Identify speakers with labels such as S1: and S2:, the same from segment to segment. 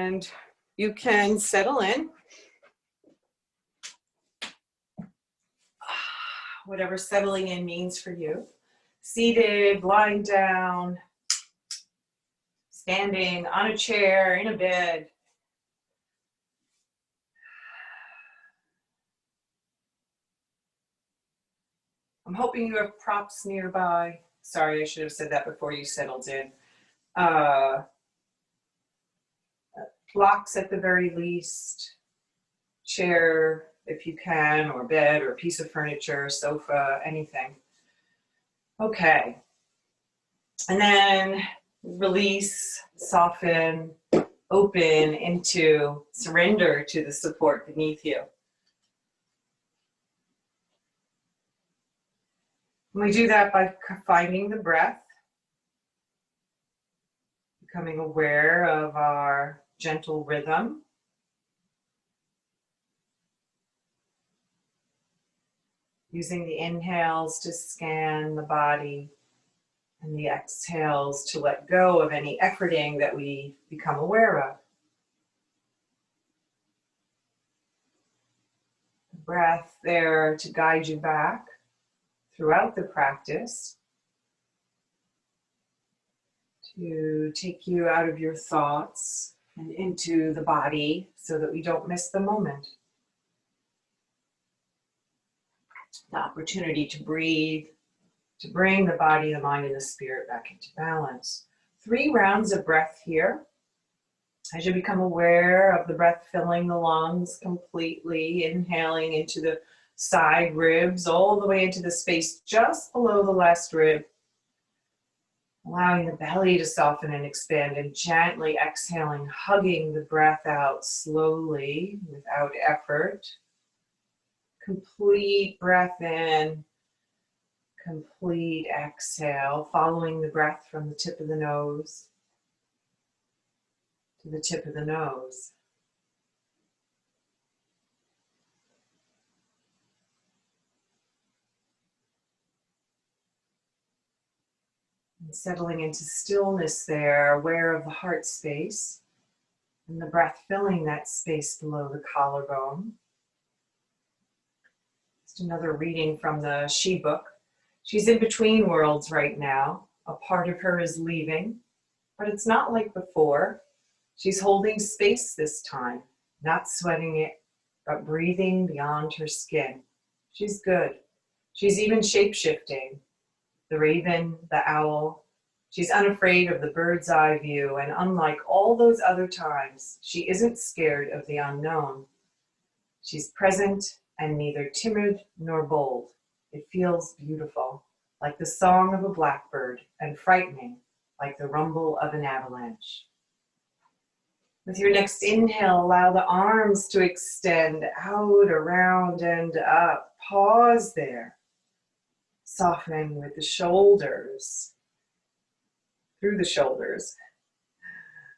S1: And you can settle in, whatever settling in means for you. Seated, lying down, standing on a chair, in a bed. I'm hoping you have props nearby. Sorry, I should have said that before you settled in. Blocks at the very least, chair if you can, or bed, or a piece of furniture, sofa, anything. Okay. And then release, soften, open into surrender to the support beneath you. And we do that by finding the breath, becoming aware of our gentle rhythm. Using the inhales to scan the body and the exhales to let go of any efforting that we become aware of. The breath there to guide you back throughout the practice, to take you out of your thoughts and into the body so that we don't miss the moment. The opportunity to breathe, to bring the body, the mind, and the spirit back into balance. 3 rounds of breath here. As you become aware of the breath filling the lungs completely, inhaling into the side ribs, all the way into the space just below the last rib. Allowing the belly to soften and expand, and gently exhaling, hugging the breath out slowly without effort. Complete breath in, complete exhale, following the breath from the tip of the nose to the tip of the nose. And settling into stillness there, aware of the heart space and the breath filling that space below the collarbone. Just another reading from the She book. She's in between worlds right now. A part of her is leaving, but it's not like before. She's holding space this time, not sweating it, but breathing beyond her skin. She's good. She's even shape-shifting. The raven, the owl. She's unafraid of the bird's eye view, and unlike all those other times, she isn't scared of the unknown. She's present and neither timid nor bold. It feels beautiful, like the song of a blackbird, and frightening, like the rumble of an avalanche. With your next inhale, allow the arms to extend out, around, and up. Pause there. Softening with the shoulders, through the shoulders.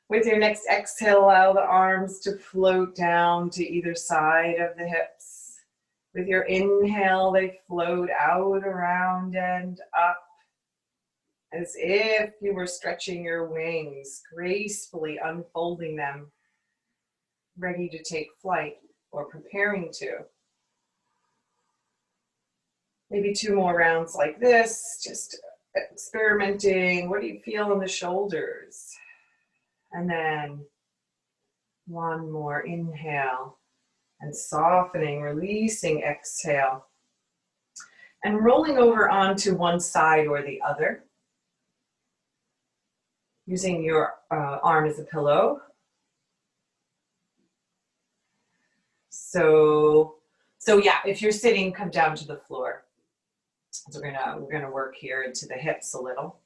S1: With your next exhale, allow the arms to float down to either side of the hips. With your inhale, they float out, around, and up, as if you were stretching your wings, gracefully unfolding them, ready to take flight or preparing to. Maybe 2 more rounds like this, just experimenting. What do you feel in the shoulders? And then 1 more inhale and softening, releasing, exhale. And rolling over onto one side or the other. Using your arm as a pillow. So yeah, if you're sitting, come down to the floor. So we're gonna work here into the hips a little.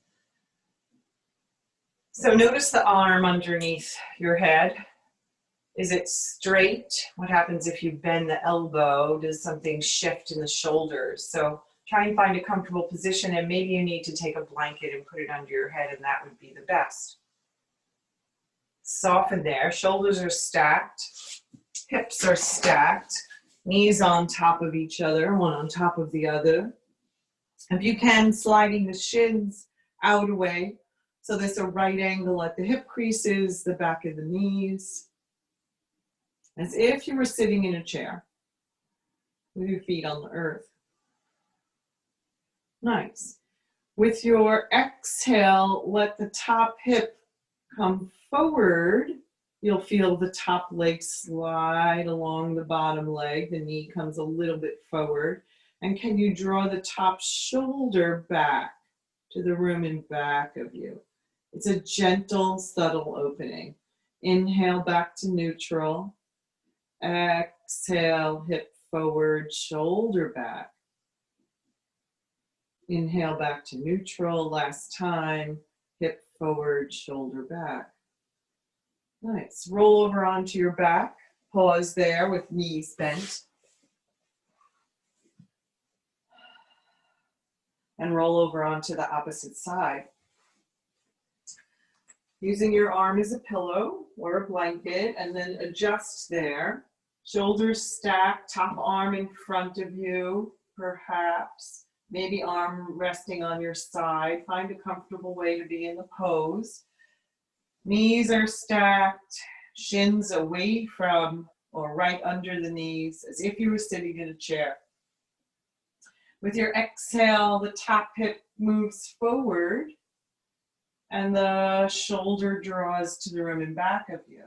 S1: So notice the arm underneath your head. Is it straight? What happens if you bend the elbow? Does something shift in the shoulders? So try and find a comfortable position, and maybe you need to take a blanket and put it under your head, and that would be the best. Soften there. Shoulders are stacked. Hips are stacked. Knees on top of each other, one on top of the other. If you can, sliding the shins out away. So there's a right angle at the hip creases, the back of the knees.
S2: as if you were sitting in a chair with your feet on the earth. Nice. With your exhale, let the top hip come forward. You'll feel the top leg slide along the bottom leg. The knee comes a little bit forward. And can you draw the top shoulder back to the room in back of you? It's a gentle, subtle opening. Inhale back to neutral. Exhale, hip forward, shoulder back. Inhale back to neutral. Last time, hip forward, shoulder back. Nice. Roll over onto your back. Pause there with knees bent. And roll over onto the opposite side. Using your arm as a pillow or a blanket, and then adjust there. Shoulders stacked, top arm in front of you, perhaps. Maybe arm resting on your side. Find a comfortable way to be in the pose. Knees are stacked, shins away from or right under the knees, as if you were sitting in a chair. With your exhale, the top hip moves forward and the shoulder draws to the room in back of you.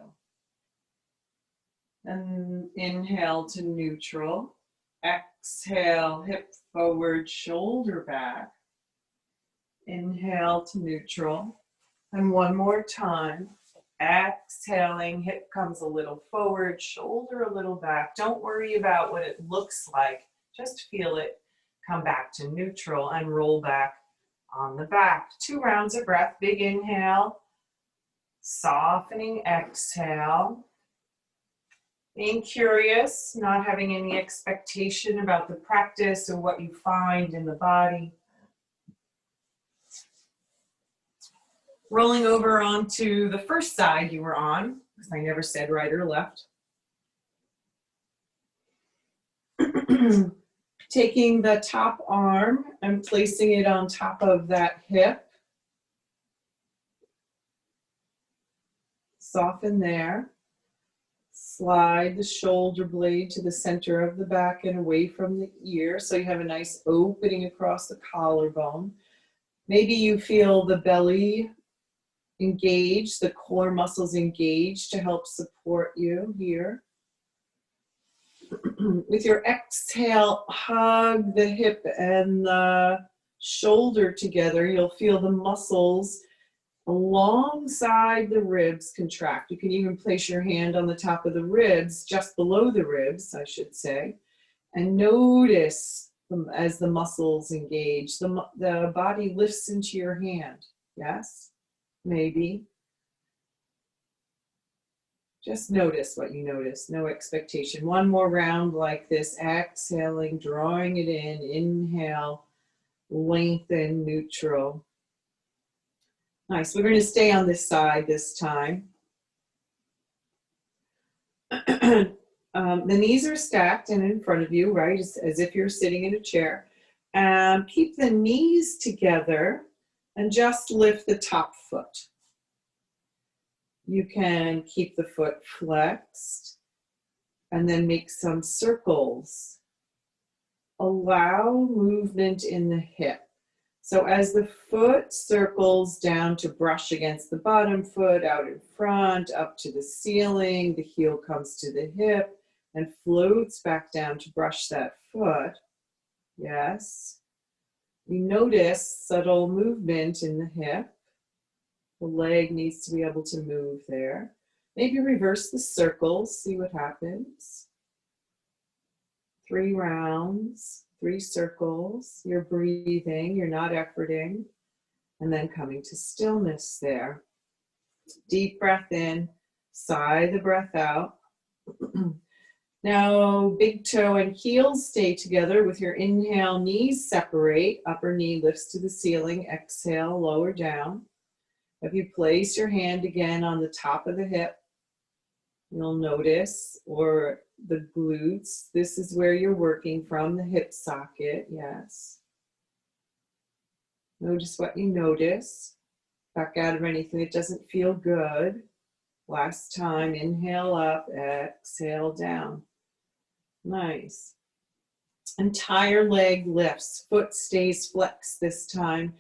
S2: And inhale to neutral. Exhale, hip forward, shoulder back. Inhale to neutral. And one more time. Exhaling, hip comes a little forward, shoulder a little back. Don't worry about what it looks like. Just feel it. Come back to neutral and roll back on the back. 2 rounds of breath. Big inhale. Softening exhale. Being curious, not having any expectation about the practice or what you find in the body. Rolling over onto the first side you were on, because I never said right or left. Taking the top arm and placing it on top of that hip. Soften there. Slide the shoulder blade to the center of the back and away from the ear, so you have a nice opening across the collarbone. Maybe you feel the belly engaged, the core muscles engaged to help support you here. With your exhale, hug the hip and the shoulder together. You'll feel the muscles alongside the ribs contract. You can even place your hand on the top of the ribs, just below the ribs, I should say, and notice them as the muscles engage. The body lifts into your hand. Yes? Maybe. Just notice what you notice, no expectation. One more round like this, exhaling, drawing it in, inhale, lengthen, neutral. Nice, we're going to stay on this side this time. The knees are stacked and in front of you, right, as if you're sitting in a chair. Keep the knees together and just lift the top foot. You can keep the foot flexed and then make some circles. Allow movement in the hip. So as the foot circles down to brush against the bottom foot, out in front, up to the ceiling, the heel comes to the hip and floats back down to brush that foot. Yes. You notice subtle movement in the hip. The leg needs to be able to move there. Maybe reverse the circles, see what happens. 3 rounds, 3 circles. You're breathing, you're not efforting. And then coming to stillness there. Deep breath in, sigh the breath out. Now, big toe and heels stay together with your inhale, knees separate, upper knee lifts to the ceiling, exhale, lower down. If you place your hand again on the top of the hip, you'll notice, or the glutes, this is where you're working from, the hip socket, yes. Notice what you notice. Back out of anything that doesn't feel good. Last time, inhale up, exhale down. Nice. Entire leg lifts, foot stays flexed this time.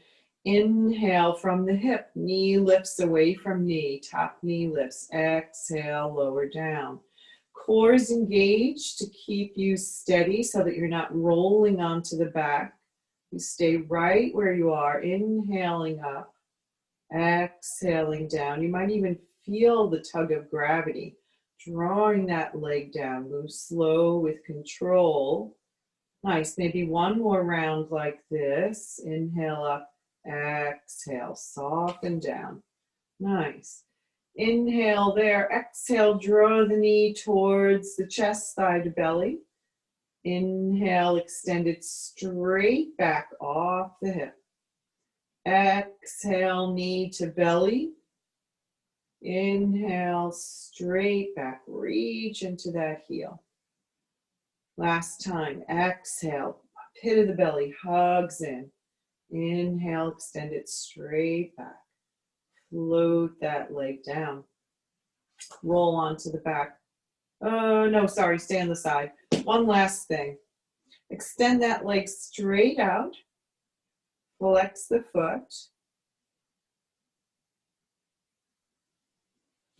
S2: Inhale from the hip, knee lifts away from knee, top knee lifts, exhale, lower down. Core is engaged to keep you steady so that you're not rolling onto the back. You stay right where you are, inhaling up, exhaling down. You might even feel the tug of gravity, drawing that leg down. Move slow with control. Nice, maybe one more round like this. Inhale up, exhale, soften down. Nice. Inhale there, exhale, draw the knee towards the chest, thigh to belly. Inhale, extend it straight back off the hip. Exhale, knee to belly. Inhale, straight back, reach into that heel. Last time, exhale, pit of the belly hugs in. Inhale, extend it straight back. Float that leg down. Roll onto the back. Oh, no, sorry, stay on the side. One last thing. Extend that leg straight out. Flex the foot.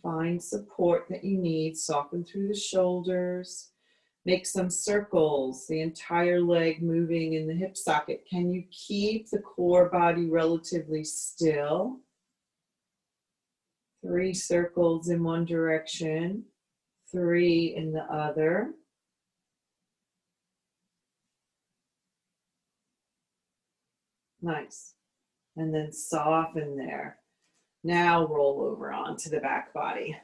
S2: Find support that you need. Soften through the shoulders. Make some circles, the entire leg moving in the hip socket. Can you keep the core body relatively still? 3 circles in one direction, 3 in the other. Nice. And then soften there. Now roll over onto the back body.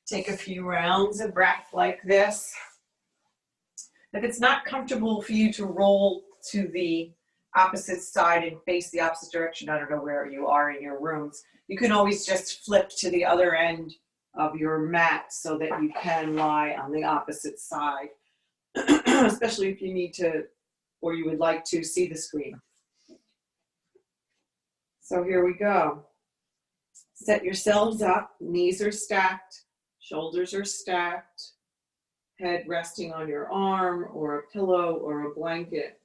S2: Take a few rounds of breath like this. If it's not comfortable for you to roll to the opposite side and face the opposite direction, I don't know where you are in your rooms, you can always just flip to the other end of your mat so that you can lie on the opposite side, especially if you need to or you would like to see the screen. So here we go. Set yourselves up, knees are stacked, shoulders are stacked. Head resting on your arm or a pillow or a blanket.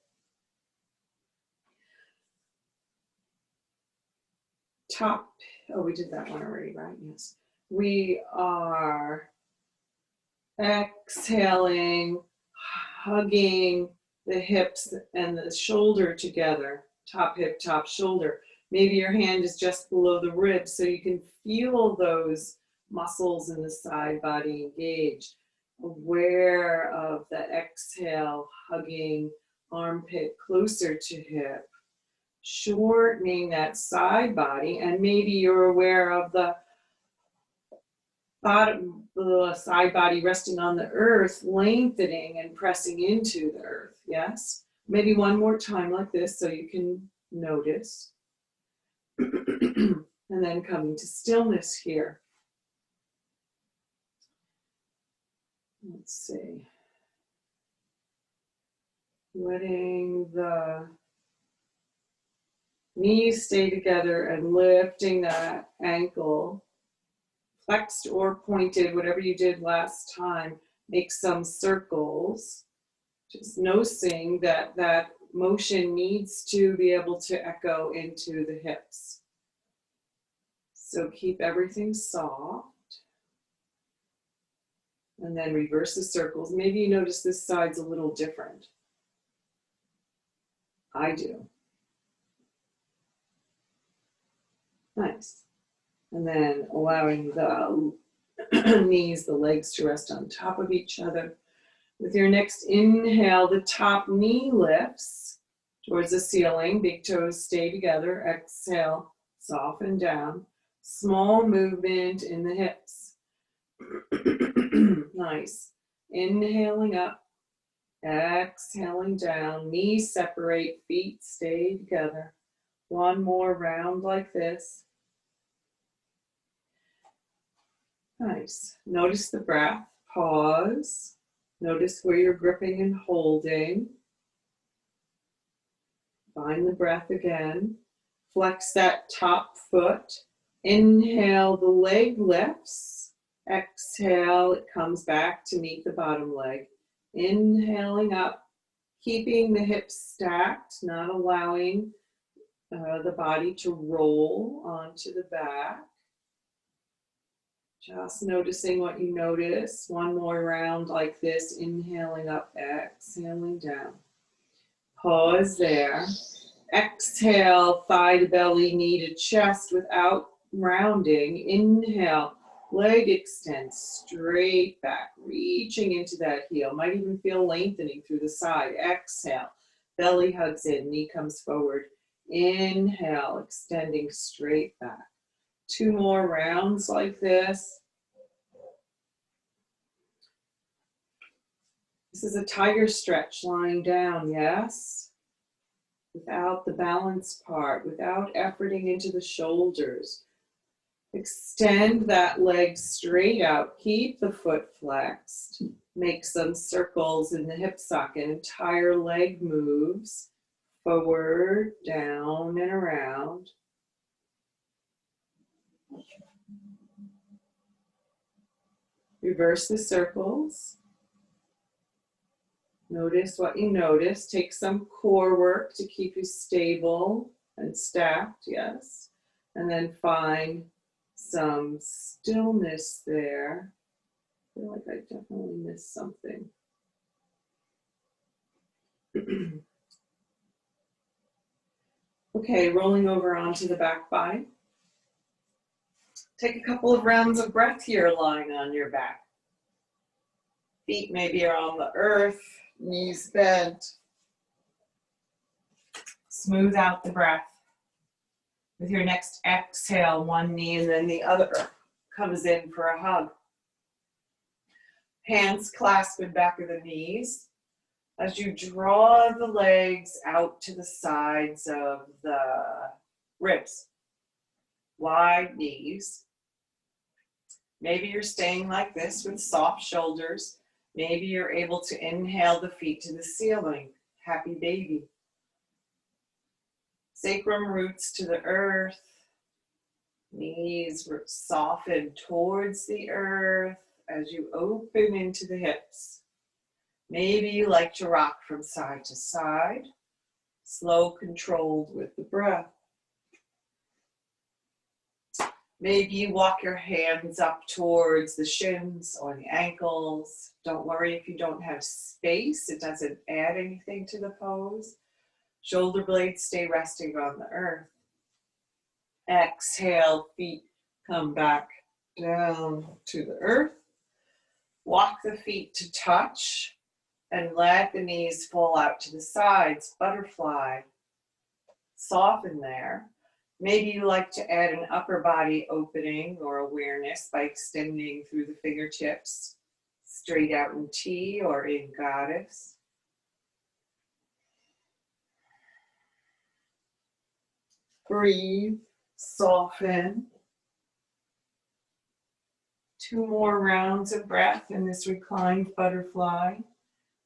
S2: We did that one already, right? Yes. We are exhaling, hugging the hips and the shoulder together, top hip, top shoulder. Maybe your hand is just below the ribs so you can feel those muscles in the side body engaged. Aware of the exhale, hugging armpit closer to hip, shortening that side body, and maybe you're aware of the bottom, the side body resting on the earth, lengthening and pressing into the earth, yes? Maybe one more time like this so you can notice. And then coming to stillness here. Let's see. Letting the knees stay together and lifting that ankle, flexed or pointed, whatever you did last time. Make some circles. Just noticing that that motion needs to be able to echo into the hips. So keep everything soft. And then reverse the circles. Maybe you notice this side's a little different. I do. Nice. And then allowing the knees, the legs to rest on top of each other. With your next inhale, the top knee lifts towards the ceiling. Big toes stay together. Exhale, soften down. Small movement in the hips. Nice. Inhaling up, exhaling down. Knees separate, feet stay together. One more round like this. Nice. Notice the breath. Pause. Notice where you're gripping and holding. Find the breath again. Flex that top foot. Inhale, the leg lifts. Exhale, it comes back to meet the bottom leg. Inhaling up, keeping the hips stacked, not allowing the body to roll onto the back. Just noticing what you notice. One more round like this, inhaling up, exhaling down. Pause there. Exhale, thigh to belly, knee to chest without rounding. Inhale, leg extends straight back, reaching into that heel. Might even feel lengthening through the side. Exhale, belly hugs in, knee comes forward. Inhale, extending straight back. 2 more rounds like this. This is a tiger stretch lying down, yes? Without the balance part, without efforting into the shoulders. Extend that leg straight out. Keep the foot flexed. Make some circles in the hip socket. Entire leg moves forward, down, and around. Reverse the circles. Notice what you notice. Take some core work to keep you stable and stacked, yes. And then find some stillness there. I feel like I definitely missed something. Okay, rolling over onto the back body. Take a couple of rounds of breath here lying on your back. Feet maybe are on the earth, knees bent.
S1: Smooth out the breath. With your next exhale, one knee and then the other comes in for a hug. Hands clasped in back of the knees. As you draw the legs out to the sides of the ribs. Wide knees. Maybe you're staying like this with soft shoulders. Maybe you're able to inhale the feet to the ceiling. Happy baby. Sacrum roots to the earth. Knees soften towards the earth as you open into the hips. Maybe you like to rock from side to side. Slow, controlled with the breath. Maybe you walk your hands up towards the shins or the ankles. Don't worry if you don't have space. It doesn't add anything to the pose. Shoulder blades stay resting on the earth. Exhale, feet come back down to the earth. Walk the feet to touch and let the knees fall out to the sides. Butterfly. Soften there. Maybe you like to add an upper body opening or awareness by extending through the fingertips, straight out in T or in Goddess. Breathe, soften. 2 more rounds of breath in this reclined butterfly.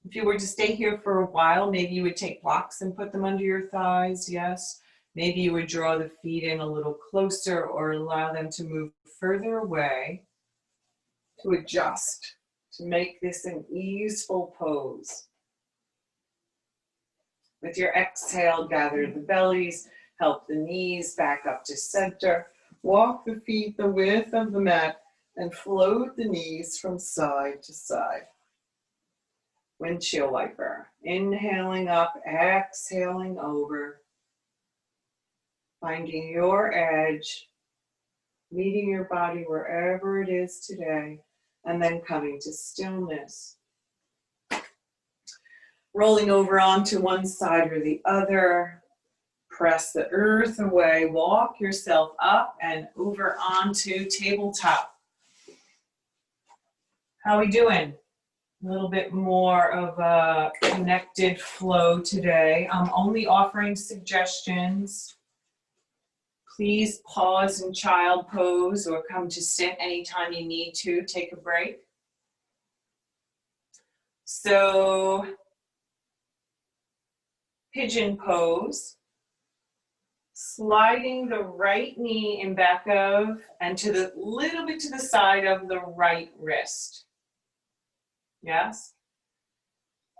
S1: If you were to stay here for a while, maybe you would take blocks and put them under your thighs, yes. Maybe you would draw the feet in a little closer or allow them to move further away to adjust, to make this an easeful pose. With your exhale, gather the bellies, help the knees back up to center. Walk the feet the width of the mat and float the knees from side to side. Windshield wiper. Inhaling up, exhaling over. Finding your edge, meeting your body wherever it is today, and then coming to stillness. Rolling over onto one side or the other. Press the earth away, walk yourself up and over onto tabletop. How are we doing? A little bit more of a connected flow today. I'm only offering suggestions. Please pause in child pose or come to sit anytime you need to. Take a break. So, pigeon pose. Sliding the right knee in back of and to the little bit to the side of the right wrist. Yes?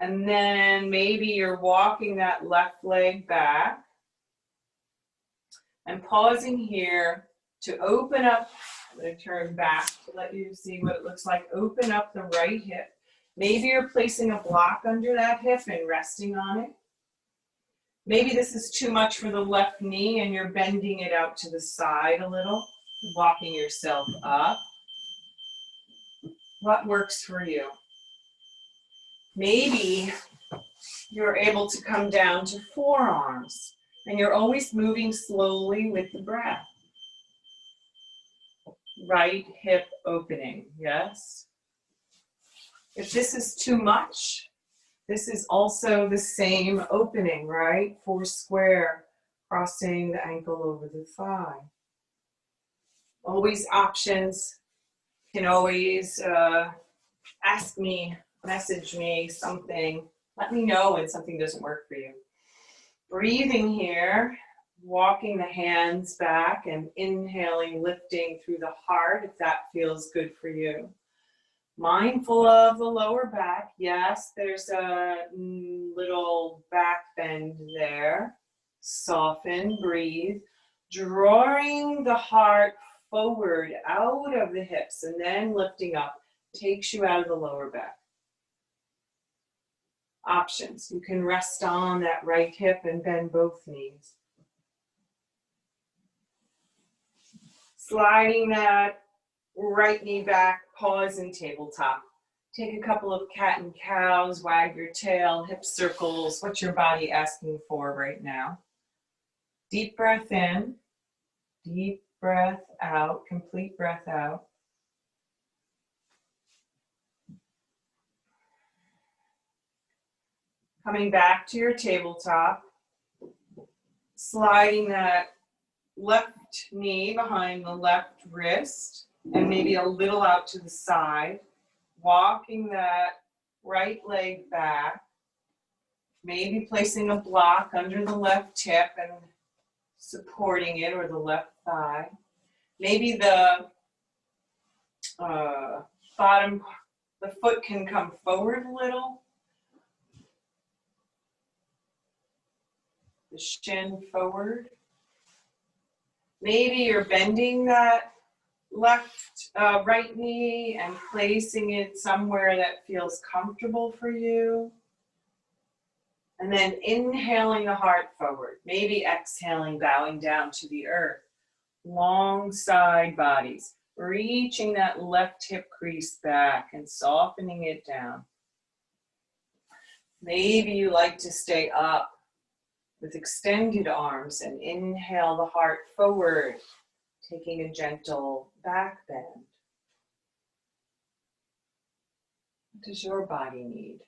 S1: And then maybe you're walking that left leg back and pausing here to open up. I'm going to turn back to let you see what it looks like. Open up the right hip. Maybe you're placing a block under that hip and resting on it. Maybe this is too much for the left knee and you're bending it out to the side a little, walking yourself up. What works for you? Maybe you're able to come down to forearms and you're always moving slowly with the breath. Right hip opening, yes? If this is too much, this is also the same opening, right? Four square, crossing the ankle over the thigh. Always options. You can always ask me, message me something. Let me know when something doesn't work for you. Breathing here, walking the hands back and inhaling, lifting through the heart if that feels good for you. Mindful of the lower back. Yes, there's a little back bend there. Soften, breathe. Drawing the heart forward out of the hips and then lifting up takes you out of the lower back. Options. You can rest on that right hip and bend both knees. Sliding that right knee back, pause in tabletop. Take a couple of cat and cows, wag your tail, hip circles. What's your body asking for right now? Deep breath in, deep breath out, complete breath out. Coming back to your tabletop, sliding that left knee behind the left wrist and maybe a little out to the side, walking that right leg back, maybe placing a block under the left hip and supporting it, or the left thigh. Maybe the bottom, the foot can come forward a little. The shin forward. Maybe you're bending that right knee and placing it somewhere that feels comfortable for you. And then inhaling the heart forward. Maybe exhaling, bowing down to the earth. Long side bodies. Reaching that left hip crease back and softening it down. Maybe you like to stay up with extended arms and inhale the heart forward, taking a gentle back bend. What does your body need?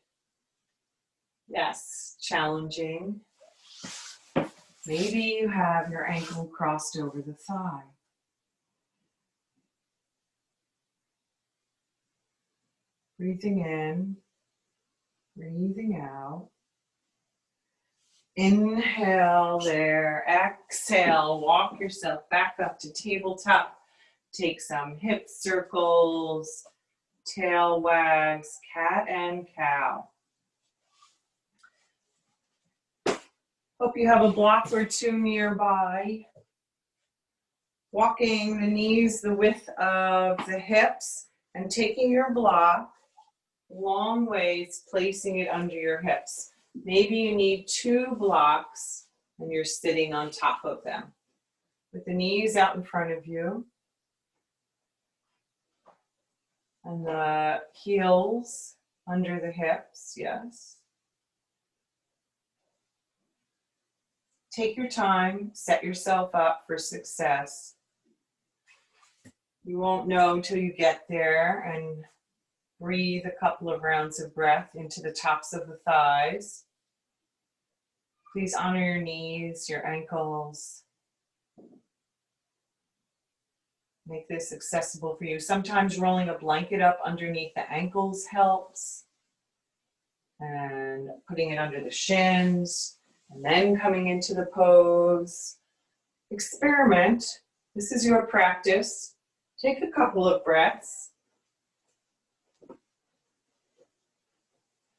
S1: Yes, challenging. Maybe you have your ankle crossed over the thigh. Breathing in, breathing out. Inhale there, exhale, walk yourself back up to tabletop. Take some hip circles, tail wags, cat and cow. Hope you have a block or two nearby. Walking the knees the width of the hips and taking your block long ways, placing it under your hips. Maybe you need 2 blocks and you're sitting on top of them. With the knees out in front of you. And the heels under the hips, yes. Take your time, set yourself up for success. You won't know until you get there, and breathe a couple of rounds of breath into the tops of the thighs. Please honor your knees, your ankles. Make this accessible for you. Sometimes rolling a blanket up underneath the ankles helps. And putting it under the shins. And then coming into the pose. experiment. This is your practice. Take a couple of breaths.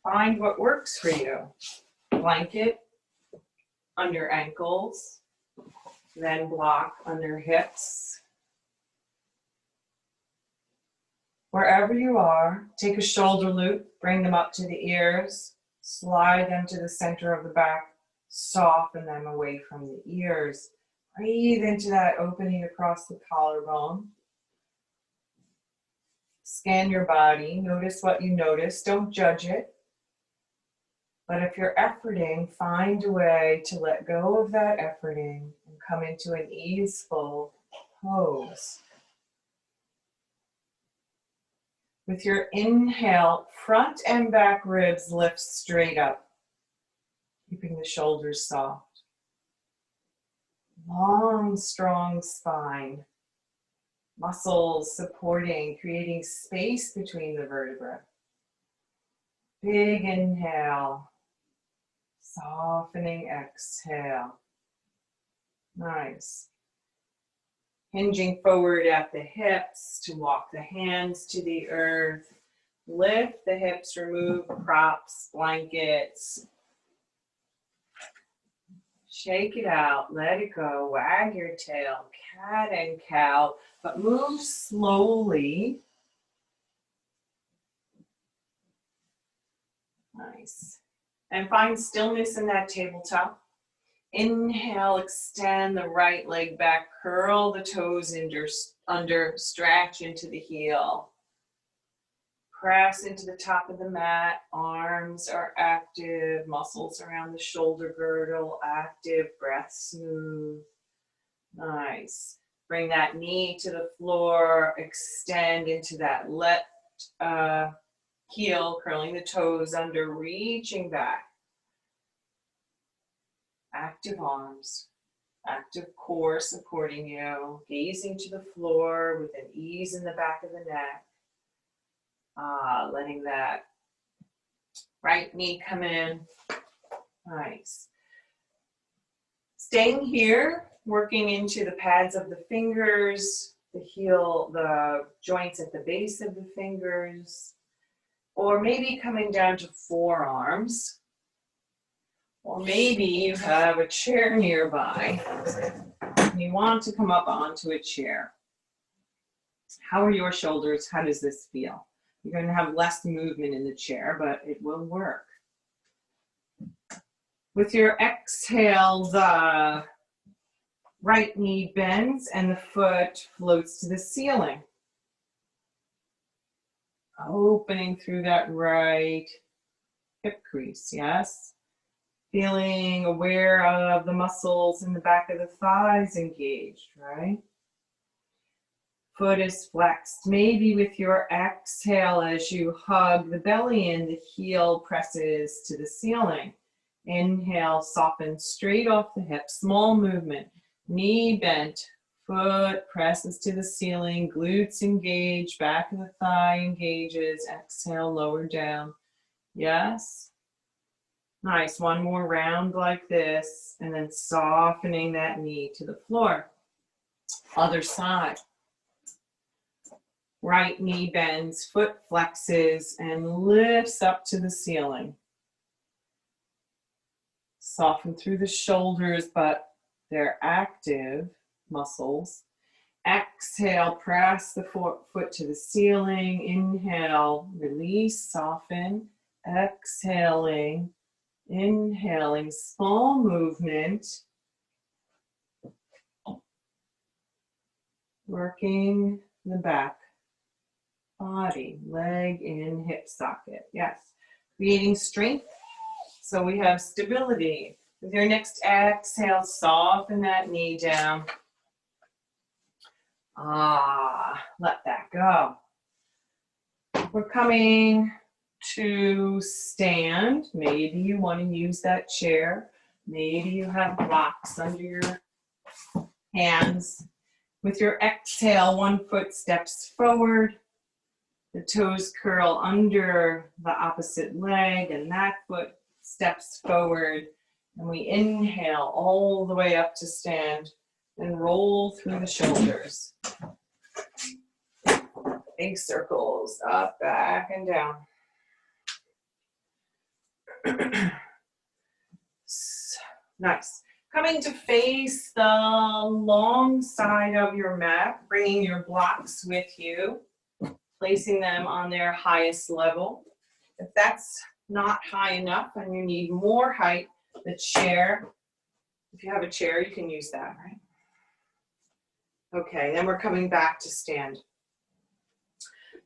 S1: Find what works for you. Blanket under ankles, then block under hips. Wherever you are, take a shoulder loop, bring them up to the ears, slide them to the center of the back, soften them away from the ears. Breathe into that opening across the collarbone. Scan your body, notice what you notice, don't judge it. But if you're efforting, find a way to let go of that efforting and come into an easeful pose. With your inhale, front and back ribs lift straight up, keeping the shoulders soft. Long, strong spine. Muscles supporting, creating space between the vertebrae. Big inhale. Softening exhale. Nice. Hinging forward at the hips to walk the hands to the earth. Lift the hips, remove props, blankets. Shake it out, let it go, wag your tail, cat and cow, but move slowly. Nice. And find stillness in that tabletop. Inhale, extend the right leg back, curl the toes under, stretch into the heel. Press into the top of the mat, arms are active, muscles around the shoulder girdle active, breath smooth. Nice. Bring that knee to the floor, extend into that left heel, curling the toes under, reaching back. Active arms, active core supporting you, gazing to the floor with an ease in the back of the neck. Letting that right knee come in. Nice. Staying here, working into the pads of the fingers, the heel, the joints at the base of the fingers, or maybe coming down to forearms. Or maybe you have a chair nearby and you want to come up onto a chair. How are your shoulders? How does this feel? You're going to have less movement in the chair, but it will work. With your exhale, the right knee bends and the foot floats to the ceiling. Opening through that right hip crease, yes? Feeling aware of the muscles in the back of the thighs engaged, right? Foot is flexed. Maybe with your exhale, as you hug the belly in, the heel presses to the ceiling. Inhale, soften straight off the hip, small movement. Knee bent, foot presses to the ceiling, glutes engage, back of the thigh engages. Exhale, lower down. Yes? Nice, one more round like this, and then softening that knee to the floor. Other side. Right knee bends, foot flexes, and lifts up to the ceiling. Soften through the shoulders, but they're active muscles. Exhale, press the foot to the ceiling. Inhale, release, soften. Exhaling, inhaling, small movement. Working the back. Body, leg in, hip socket. Yes. Creating strength. So we have stability. With your next exhale, soften that knee down. Let that go. We're coming to stand. Maybe you want to use that chair. Maybe you have blocks under your hands. With your exhale, one foot steps forward. The toes curl under the opposite leg, and that foot steps forward. And we inhale all the way up to stand. And roll through the shoulders. Big circles, up, back, and down. Nice. Coming to face the long side of your mat, bringing your blocks with you, placing them on their highest level. If that's not high enough and you need more height, the chair, if you have a chair, you can use that, right? Okay, then we're coming back to stand.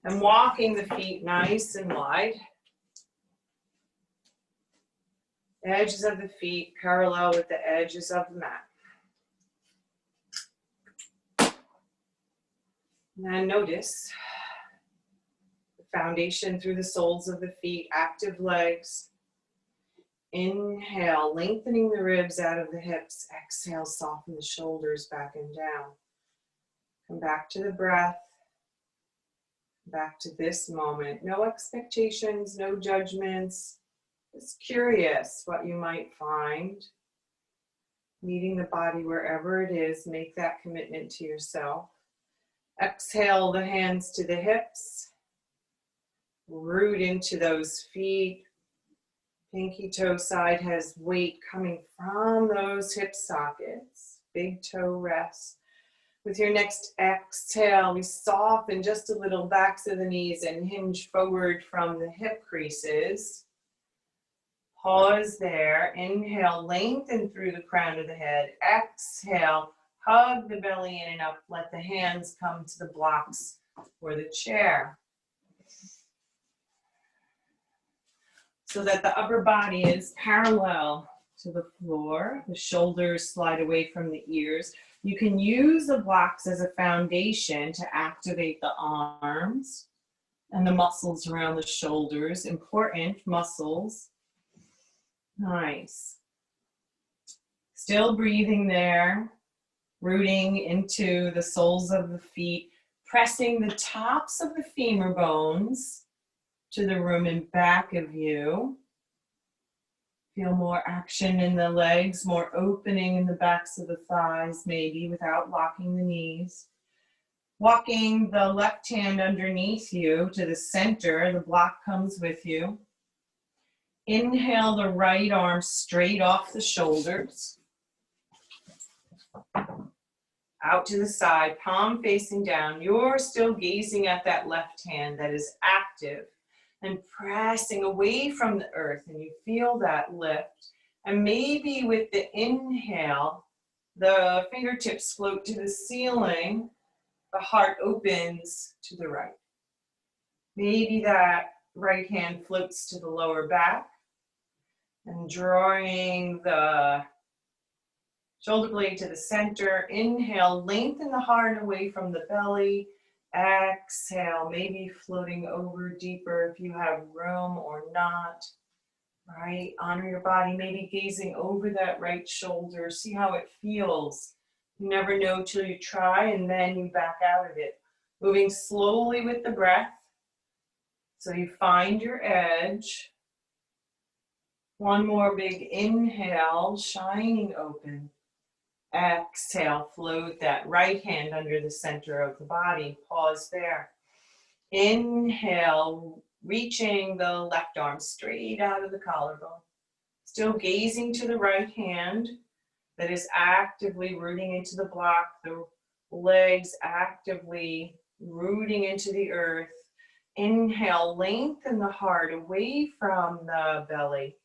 S1: And walking the feet nice and wide. Edges of the feet parallel with the edges of the mat. And notice the foundation through the soles of the feet, active legs. Inhale, lengthening the ribs out of the hips. Exhale, soften the shoulders back and down. Come back to the breath. Back to this moment. No expectations, no judgments. Just curious what you might find. Meeting the body wherever it is. Make that commitment to yourself. Exhale the hands to the hips. Root into those feet. Pinky toe side has weight coming from those hip sockets. Big toe rest. With your next exhale, we soften just a little backs of the knees and hinge forward from the hip creases. Pause there. Inhale, lengthen through the crown of the head. Exhale, hug the belly in and up. Let the hands come to the blocks or the chair. So that the upper body is parallel to the floor. The shoulders slide away from the ears. You can use the blocks as a foundation to activate the arms and the muscles around the shoulders, important muscles. Nice. Still breathing there, rooting into the soles of the feet, pressing the tops of the femur bones to the room in back of you. Feel more action in the legs, more opening in the backs of the thighs, maybe without locking the knees. Walking the left hand underneath you to the center, the block comes with you. Inhale the right arm straight off the shoulders. Out to the side, palm facing down. You're still gazing at that left hand that is active and pressing away from the earth, and you feel that lift. And maybe with the inhale, the fingertips float to the ceiling, the heart opens to the right. Maybe that right hand floats to the lower back, and drawing the shoulder blade to the center. Inhale, lengthen the heart away from the belly. Exhale, maybe floating over deeper if you have room or not. Right, honor your body, maybe gazing over that right shoulder. See how it feels. You never know till you try, and then you back out of it. Moving slowly with the breath. So you find your edge. One more big inhale, shining open. Exhale, float that right hand under the center of the body. Pause there. Inhale, reaching the left arm straight out of the collarbone. Still gazing to the right hand that is actively rooting into the block. The legs actively rooting into the earth. Inhale, lengthen the heart away from the belly.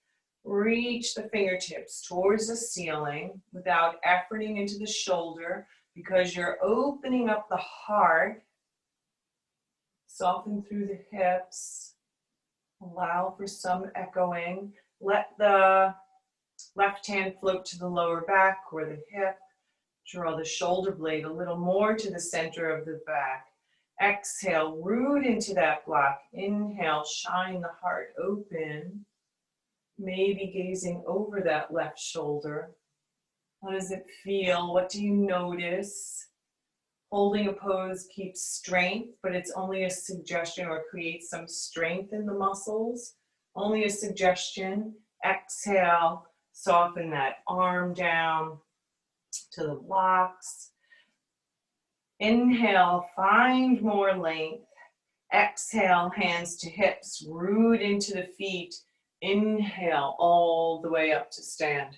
S1: Reach the fingertips towards the ceiling without efforting into the shoulder because you're opening up the heart. Soften through the hips. Allow for some echoing. Let the left hand float to the lower back or the hip. Draw the shoulder blade a little more to the center of the back. Exhale, root into that block. Inhale, shine the heart open. Maybe gazing over that left shoulder. How does it feel? What do you notice? Holding a pose keeps strength, but it's only a suggestion, or creates some strength in the muscles. Only a suggestion. Exhale, soften that arm down. to the blocks. Inhale, find more length. Exhale, hands to hips, root into the feet. Inhale, all the way up to stand.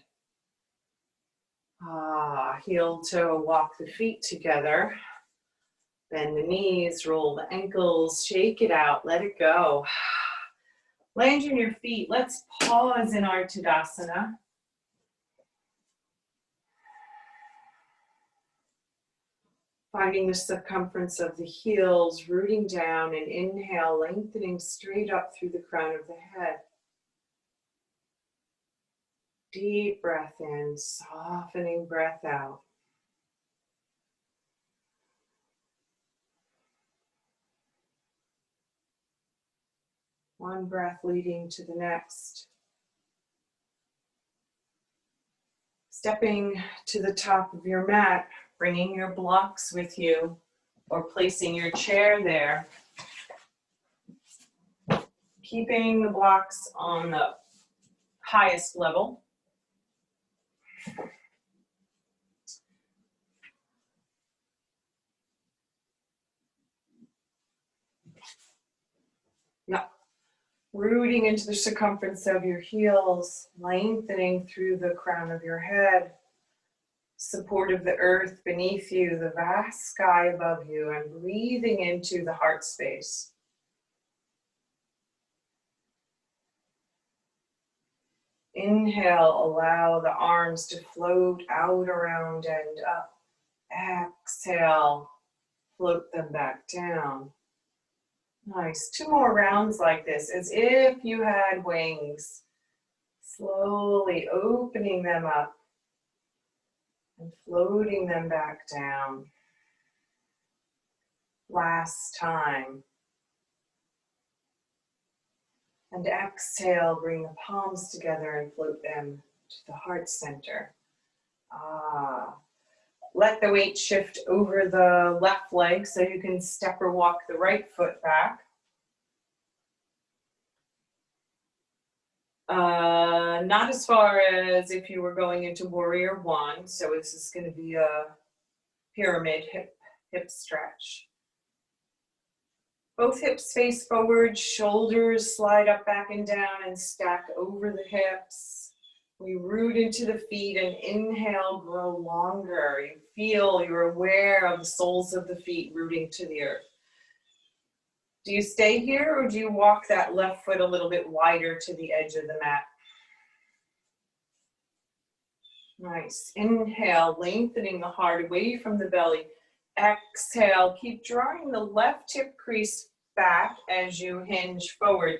S1: Heel toe, walk the feet together. Bend the knees, roll the ankles, shake it out, let it go. Land on your feet. Let's pause in our Tadasana. Finding the circumference of the heels, rooting down, and inhale, lengthening straight up through the crown of the head. Deep breath in, softening breath out. One breath leading to the next. Stepping to the top of your mat, bringing your blocks with you or placing your chair there. Keeping the blocks on the highest level. Yeah. Rooting into the circumference of your heels, lengthening through the crown of your head. Support of the earth beneath you, the vast sky above you, and breathing into the heart space. Inhale, allow the arms to float out, around, and up. Exhale, float them back down. Nice. 2 more rounds like this, as if you had wings. Slowly opening them up and floating them back down. Last time. And exhale, bring the palms together and float them to the heart center. Let the weight shift over the left leg so you can step or walk the right foot back. Not as far as if you were going into warrior one. So this is going to be a pyramid hip stretch. Both hips face forward, shoulders slide up, back, and down, and stack over the hips. We root into the feet and inhale, grow longer. You feel, you're aware of the soles of the feet rooting to the earth. Do you stay here or do you walk that left foot a little bit wider to the edge of the mat? Nice. Inhale, lengthening the heart away from the belly. Exhale, keep drawing the left hip crease back as you hinge forward.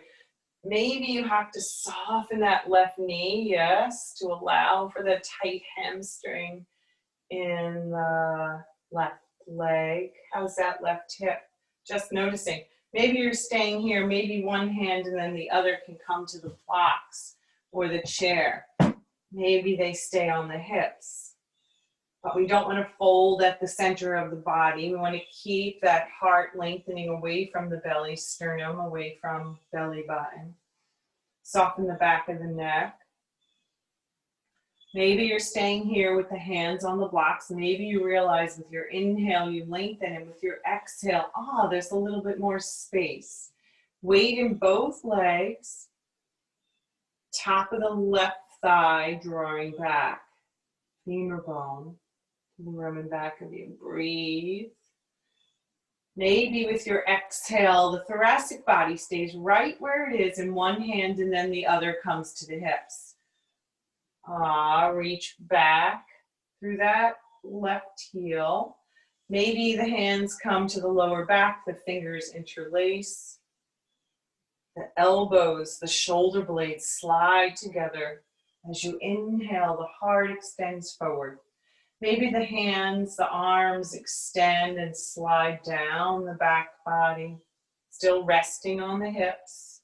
S1: Maybe you have to soften that left knee, yes, to allow for the tight hamstring in the left leg. How's that left hip? Just noticing. Maybe you're staying here, maybe one hand and then the other can come to the blocks or the chair. Maybe they stay on the hips. But we don't want to fold at the center of the body. We want to keep that heart lengthening away from the belly, sternum away from belly button. Soften the back of the neck. Maybe you're staying here with the hands on the blocks. Maybe you realize with your inhale, you lengthen, and with your exhale, there's a little bit more space. Weight in both legs. Top of the left thigh drawing back. Femur bone. The Roman back of you. Breathe. Maybe with your exhale, the thoracic body stays right where it is in one hand and then the other comes to the hips. Reach back through that left heel. Maybe the hands come to the lower back, the fingers interlace. The elbows, the shoulder blades slide together. As you inhale, the heart extends forward. Maybe the hands, the arms extend and slide down the back body, still resting on the hips.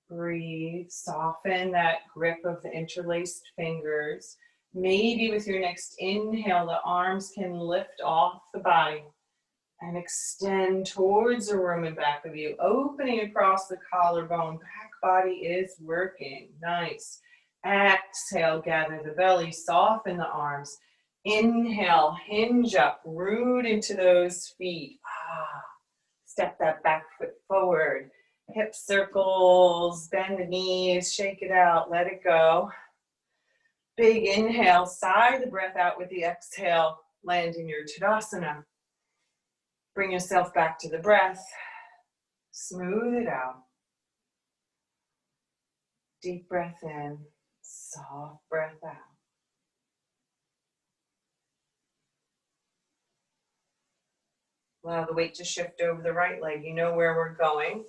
S1: Breathe, soften that grip of the interlaced fingers. Maybe with your next inhale, the arms can lift off the body and extend towards the Roman back of you, opening across the collarbone. Back body is working. Nice. Exhale, gather the belly, soften the arms. Inhale, hinge up, root into those feet. Step that back foot forward. Hip circles, bend the knees, shake it out, let it go. Big inhale, sigh the breath out with the exhale, land in your Tadasana. Bring yourself back to the breath. Smooth it out. Deep breath in, soft breath out. Allow the weight to shift over the right leg. You know where we're going.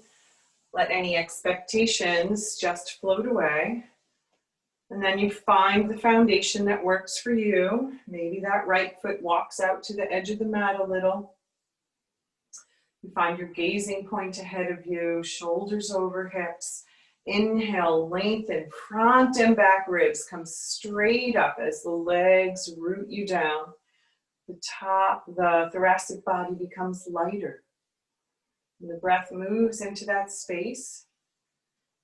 S1: Let any expectations just float away. And then you find the foundation that works for you. Maybe that right foot walks out to the edge of the mat a little. You find your gazing point ahead of you, shoulders over hips. Inhale, lengthen front and back ribs. Come straight up as the legs root you down. The thoracic body becomes lighter. And the breath moves into that space.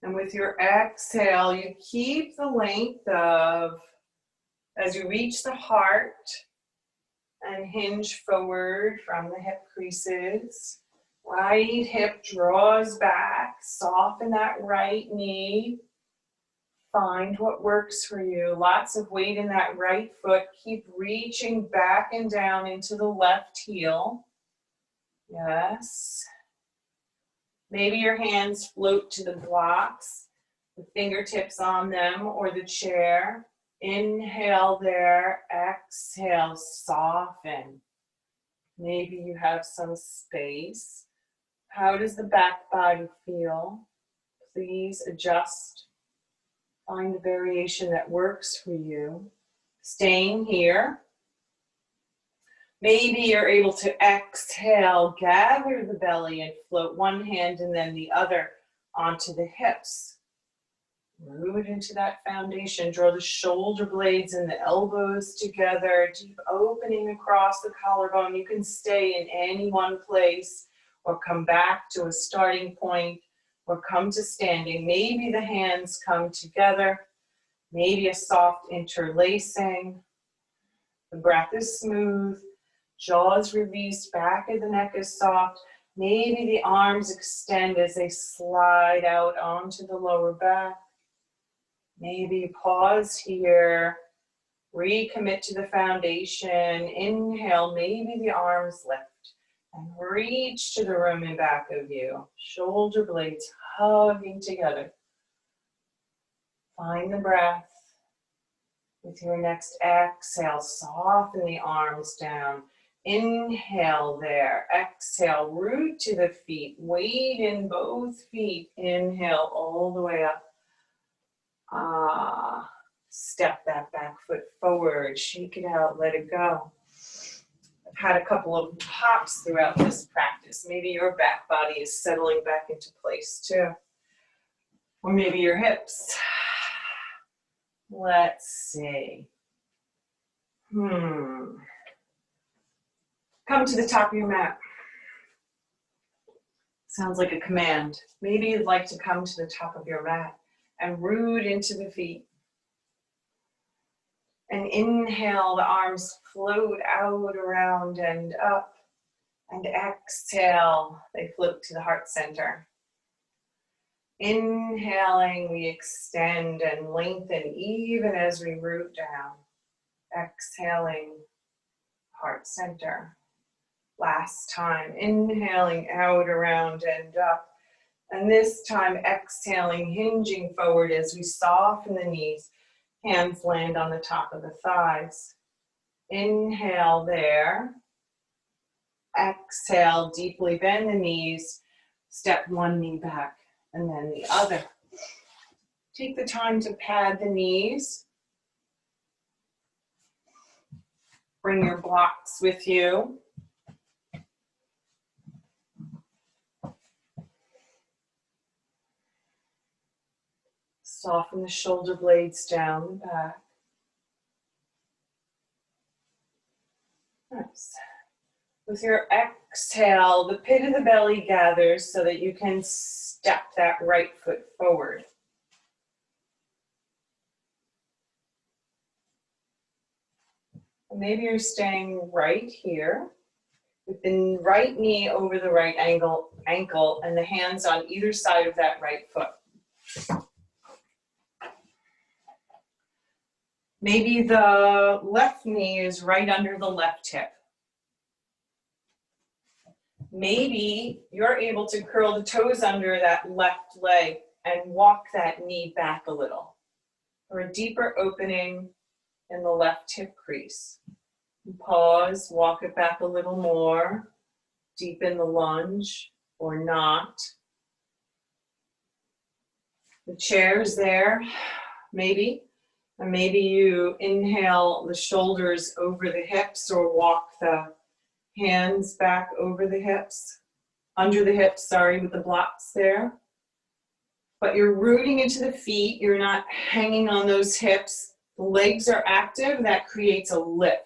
S1: And with your exhale, you keep the length of, as you reach the heart and hinge forward from the hip creases. Right hip draws back, soften that right knee. Find what works for you. Lots of weight in that right foot. Keep reaching back and down into the left heel. Yes. Maybe your hands float to the blocks, the fingertips on them or the chair. Inhale there, exhale, soften. Maybe you have some space. How does the back body feel? Please adjust. Find the variation that works for you. Staying here. Maybe you're able to exhale, gather the belly and float one hand and then the other onto the hips. Root into that foundation. Draw the shoulder blades and the elbows together. Deep opening across the collarbone. You can stay in any one place or come back to a starting point or come to standing. Maybe the hands come together. Maybe a soft interlacing. The breath is smooth. Jaws released, back of the neck is soft. Maybe the arms extend as they slide out onto the lower back. Maybe pause here, recommit to the foundation. Inhale, maybe the arms lift and reach to the room in back of you. Shoulder blades hugging together. Find the breath. With your next exhale, soften the arms down. Inhale there, exhale, root to the feet, weight in both feet, inhale all the way up. Step that back foot forward, shake it out, let it go. I've had a couple of hops throughout this practice. Maybe your back body is settling back into place too. Or maybe your hips. Let's see. Come to the top of your mat. Sounds like a command. Maybe you'd like to come to the top of your mat and root into the feet. And inhale, the arms float out, around, and up. And exhale, they float to the heart center. Inhaling, we extend and lengthen even as we root down. Exhaling, heart center. Last time, inhaling out, around, and up. And this time, exhaling, hinging forward as we soften the knees. Hands land on the top of the thighs. Inhale there. Exhale, deeply bend the knees. Step one knee back and then the other. Take the time to pad the knees. Bring your blocks with you. Soften the shoulder blades down the back. Nice. With your exhale, the pit of the belly gathers so that you can step that right foot forward. Maybe you're staying right here with the right knee over the right ankle and the hands on either side of that right foot. Maybe the left knee is right under the left hip. Maybe you're able to curl the toes under that left leg and walk that knee back a little for a deeper opening in the left hip crease. Pause, walk it back a little more, deepen the lunge or not. The chair's there, maybe. And maybe you inhale the shoulders over the hips or walk the hands back over the hips, under the hips, sorry, with the blocks there. But you're rooting into the feet. You're not hanging on those hips. The legs are active. That creates a lift.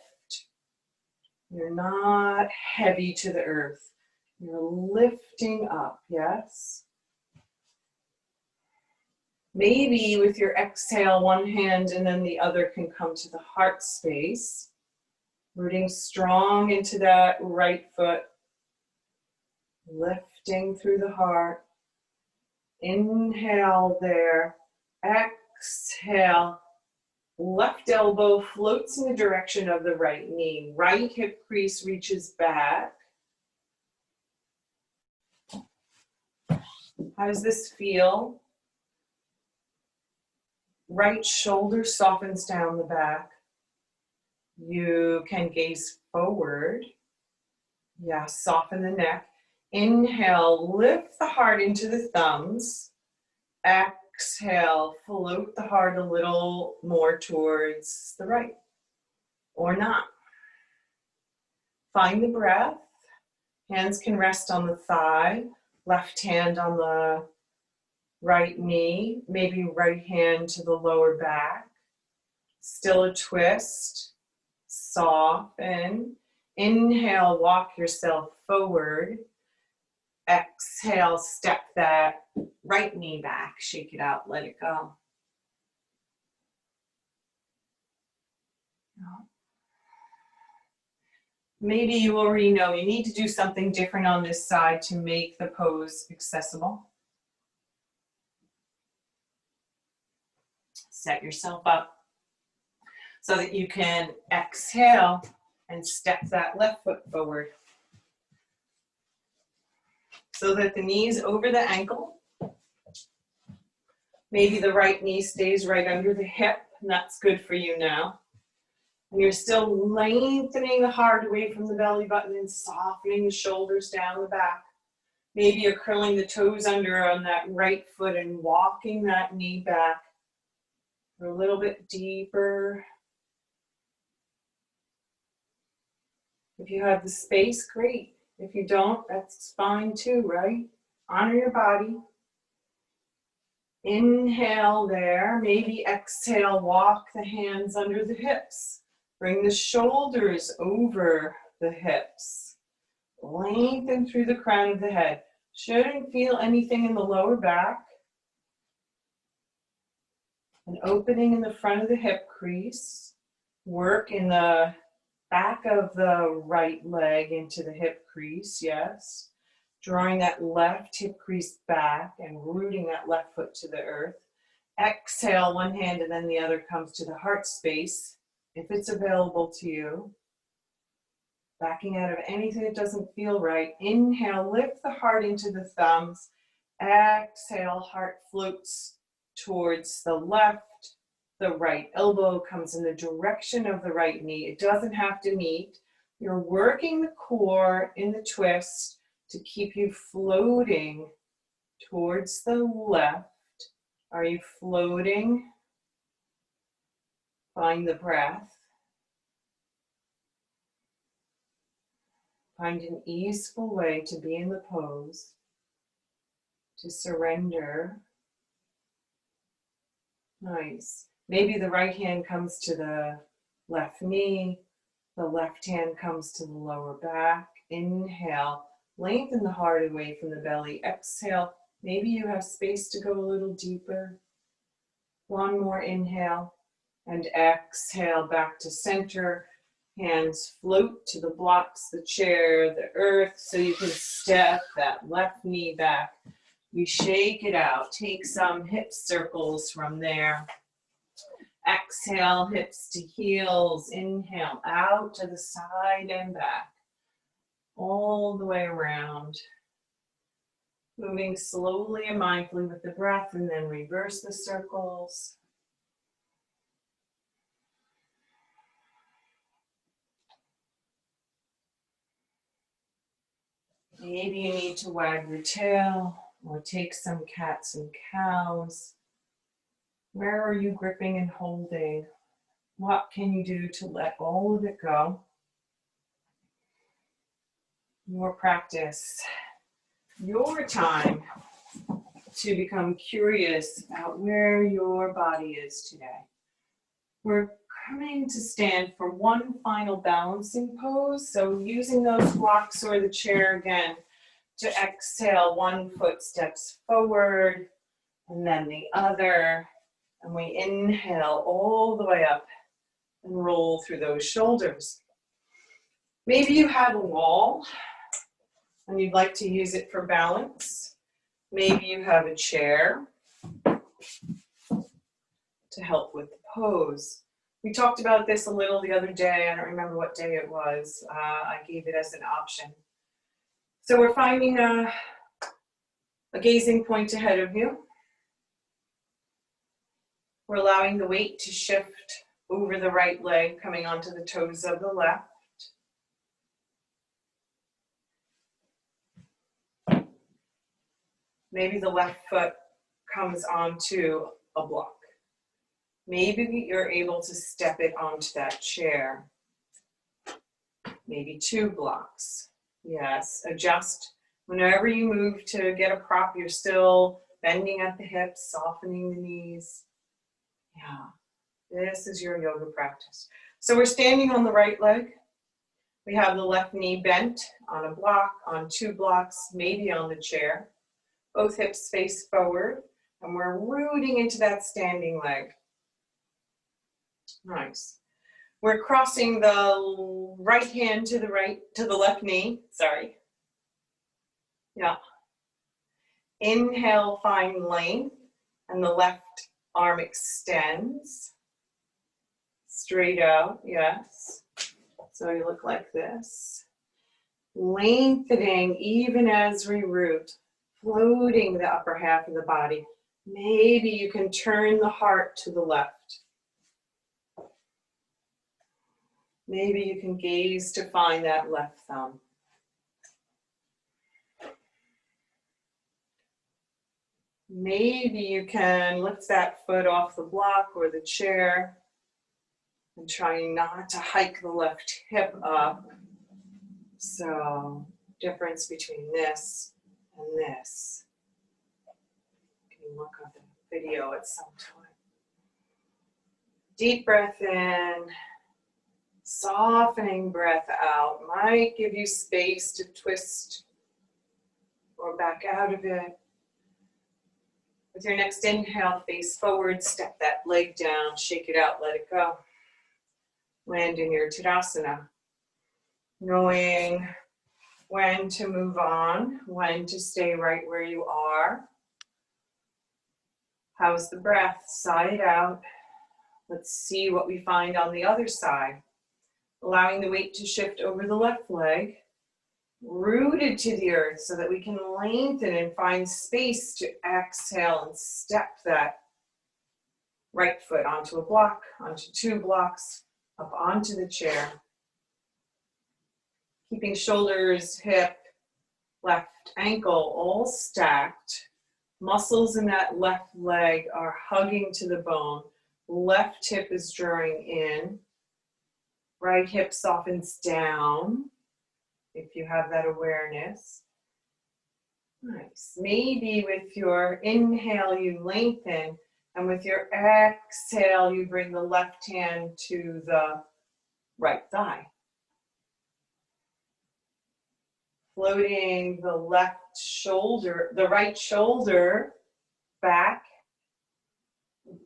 S1: You're not heavy to the earth. You're lifting up, yes? Maybe with your exhale, one hand and then the other can come to the heart space. Rooting strong into that right foot. Lifting through the heart. Inhale there. Exhale. Left elbow floats in the direction of the right knee. Right hip crease reaches back. How does this feel? Right shoulder softens down the back. You can gaze forward. Yeah, soften the neck. Inhale, lift the heart into the thumbs. Exhale, float the heart a little more towards the right, or not. Find the breath. Hands can rest on the thigh, left hand on the right knee, maybe right hand to the lower back. Still a twist. Soften. Inhale, walk yourself forward. Exhale, step that right knee back. Shake it out, let it go. Maybe you already know you need to do something different on this side to make the pose accessible. Set yourself up so that you can exhale and step that left foot forward. So that the knee is over the ankle. Maybe the right knee stays right under the hip, and that's good for you now. And you're still lengthening the heart away from the belly button and softening the shoulders down the back. Maybe you're curling the toes under on that right foot and walking that knee back for a little bit deeper. If you have the space, great. If you don't, that's fine too, right? Honor your body. Inhale there. Maybe exhale, walk the hands under the hips. Bring the shoulders over the hips. Lengthen through the crown of the head. Shouldn't feel anything in the lower back. An opening in the front of the hip crease. Work in the back of the right leg into the hip crease, yes. Drawing that left hip crease back and rooting that left foot to the earth. Exhale, one hand and then the other comes to the heart space, if it's available to you. Backing out of anything that doesn't feel right. Inhale, lift the heart into the thumbs. Exhale, heart floats towards the left. The right elbow comes in the direction of the right knee. It doesn't have to meet. You're working the core in the twist to keep you floating towards the left. Are you floating? Find the breath. Find an easeful way to be in the pose, to surrender. Nice. Maybe the right hand comes to the left knee, the left hand comes to the lower back. Inhale, lengthen the heart away from the belly. Exhale, maybe you have space to go a little deeper. One more inhale and exhale back to center. Hands float to the blocks, the chair, the earth, so you can step that left knee back. We shake it out. Take some hip circles from there. Exhale, hips to heels. Inhale, out to the side and back. All the way around. Moving slowly and mindfully with the breath, and then reverse the circles. Maybe you need to wag your tail or take some cats and cows. Where are you gripping and holding? What can you do to let all of it go? More practice. Your time to become curious about where your body is today. We're coming to stand for one final balancing pose. So using those blocks or the chair again to exhale, one foot steps forward and then the other. And we inhale all the way up and roll through those shoulders. Maybe you have a wall and you'd like to use it for balance. Maybe you have a chair to help with the pose. We talked about this a little the other day. I don't remember what day it was. I gave it as an option. So we're finding a gazing point ahead of you. We're allowing the weight to shift over the right leg, coming onto the toes of the left. Maybe the left foot comes onto a block. Maybe you're able to step it onto that chair. Maybe two blocks. Yes, adjust. Whenever you move to get a prop, you're still bending at the hips, softening the knees. Yeah, this is your yoga practice. So we're standing on the right leg. We have the left knee bent on a block, on two blocks, maybe on the chair. Both hips face forward, and we're rooting into that standing leg. Nice. We're crossing the right hand to the left knee. Sorry. Yeah. Inhale, find length, and the left arm extends. Straight out, yes. So you look like this. Lengthening even as we root, floating the upper half of the body. Maybe you can turn the heart to the left. Maybe you can gaze to find that left thumb. Maybe you can lift that foot off the block or the chair and trying not to hike the left hip up. So, difference between this and this. You can look at the video at some time. Deep breath in, softening breath out. Might give you space to twist or back out of it. With your next inhale, face forward, step that leg down, shake it out, let it go. Land in your Tadasana. Knowing when to move on, when to stay right where you are. How's the breath? Sigh it out. Let's see what we find on the other side. Allowing the weight to shift over the left leg. Rooted to the earth so that we can lengthen and find space to exhale and step that right foot onto a block, onto two blocks, up onto the chair. Keeping shoulders, hip, left ankle all stacked. Muscles in that left leg are hugging to the bone. Left hip is drawing in. Right hip softens down. If you have that awareness. Nice. Maybe with your inhale, you lengthen, and with your exhale, you bring the left hand to the right thigh. Floating the right shoulder back,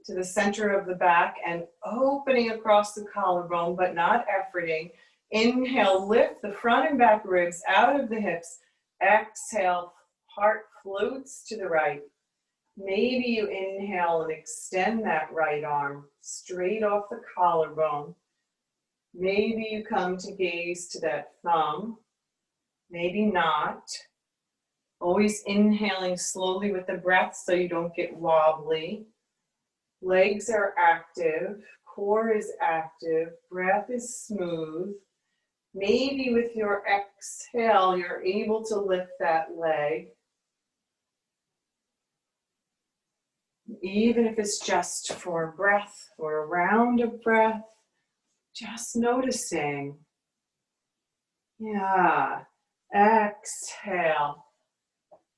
S1: to the center of the back and opening across the collarbone, but not efforting. Inhale, lift the front and back ribs out of the hips. Exhale, heart floats to the right. Maybe you inhale and extend that right arm straight off the collarbone. Maybe you come to gaze to that thumb. Maybe not. Always inhaling slowly with the breath so you don't get wobbly. Legs are active, core is active, breath is smooth. Maybe with your exhale, you're able to lift that leg. Even if it's just for a breath or a round of breath, just noticing. Yeah, exhale.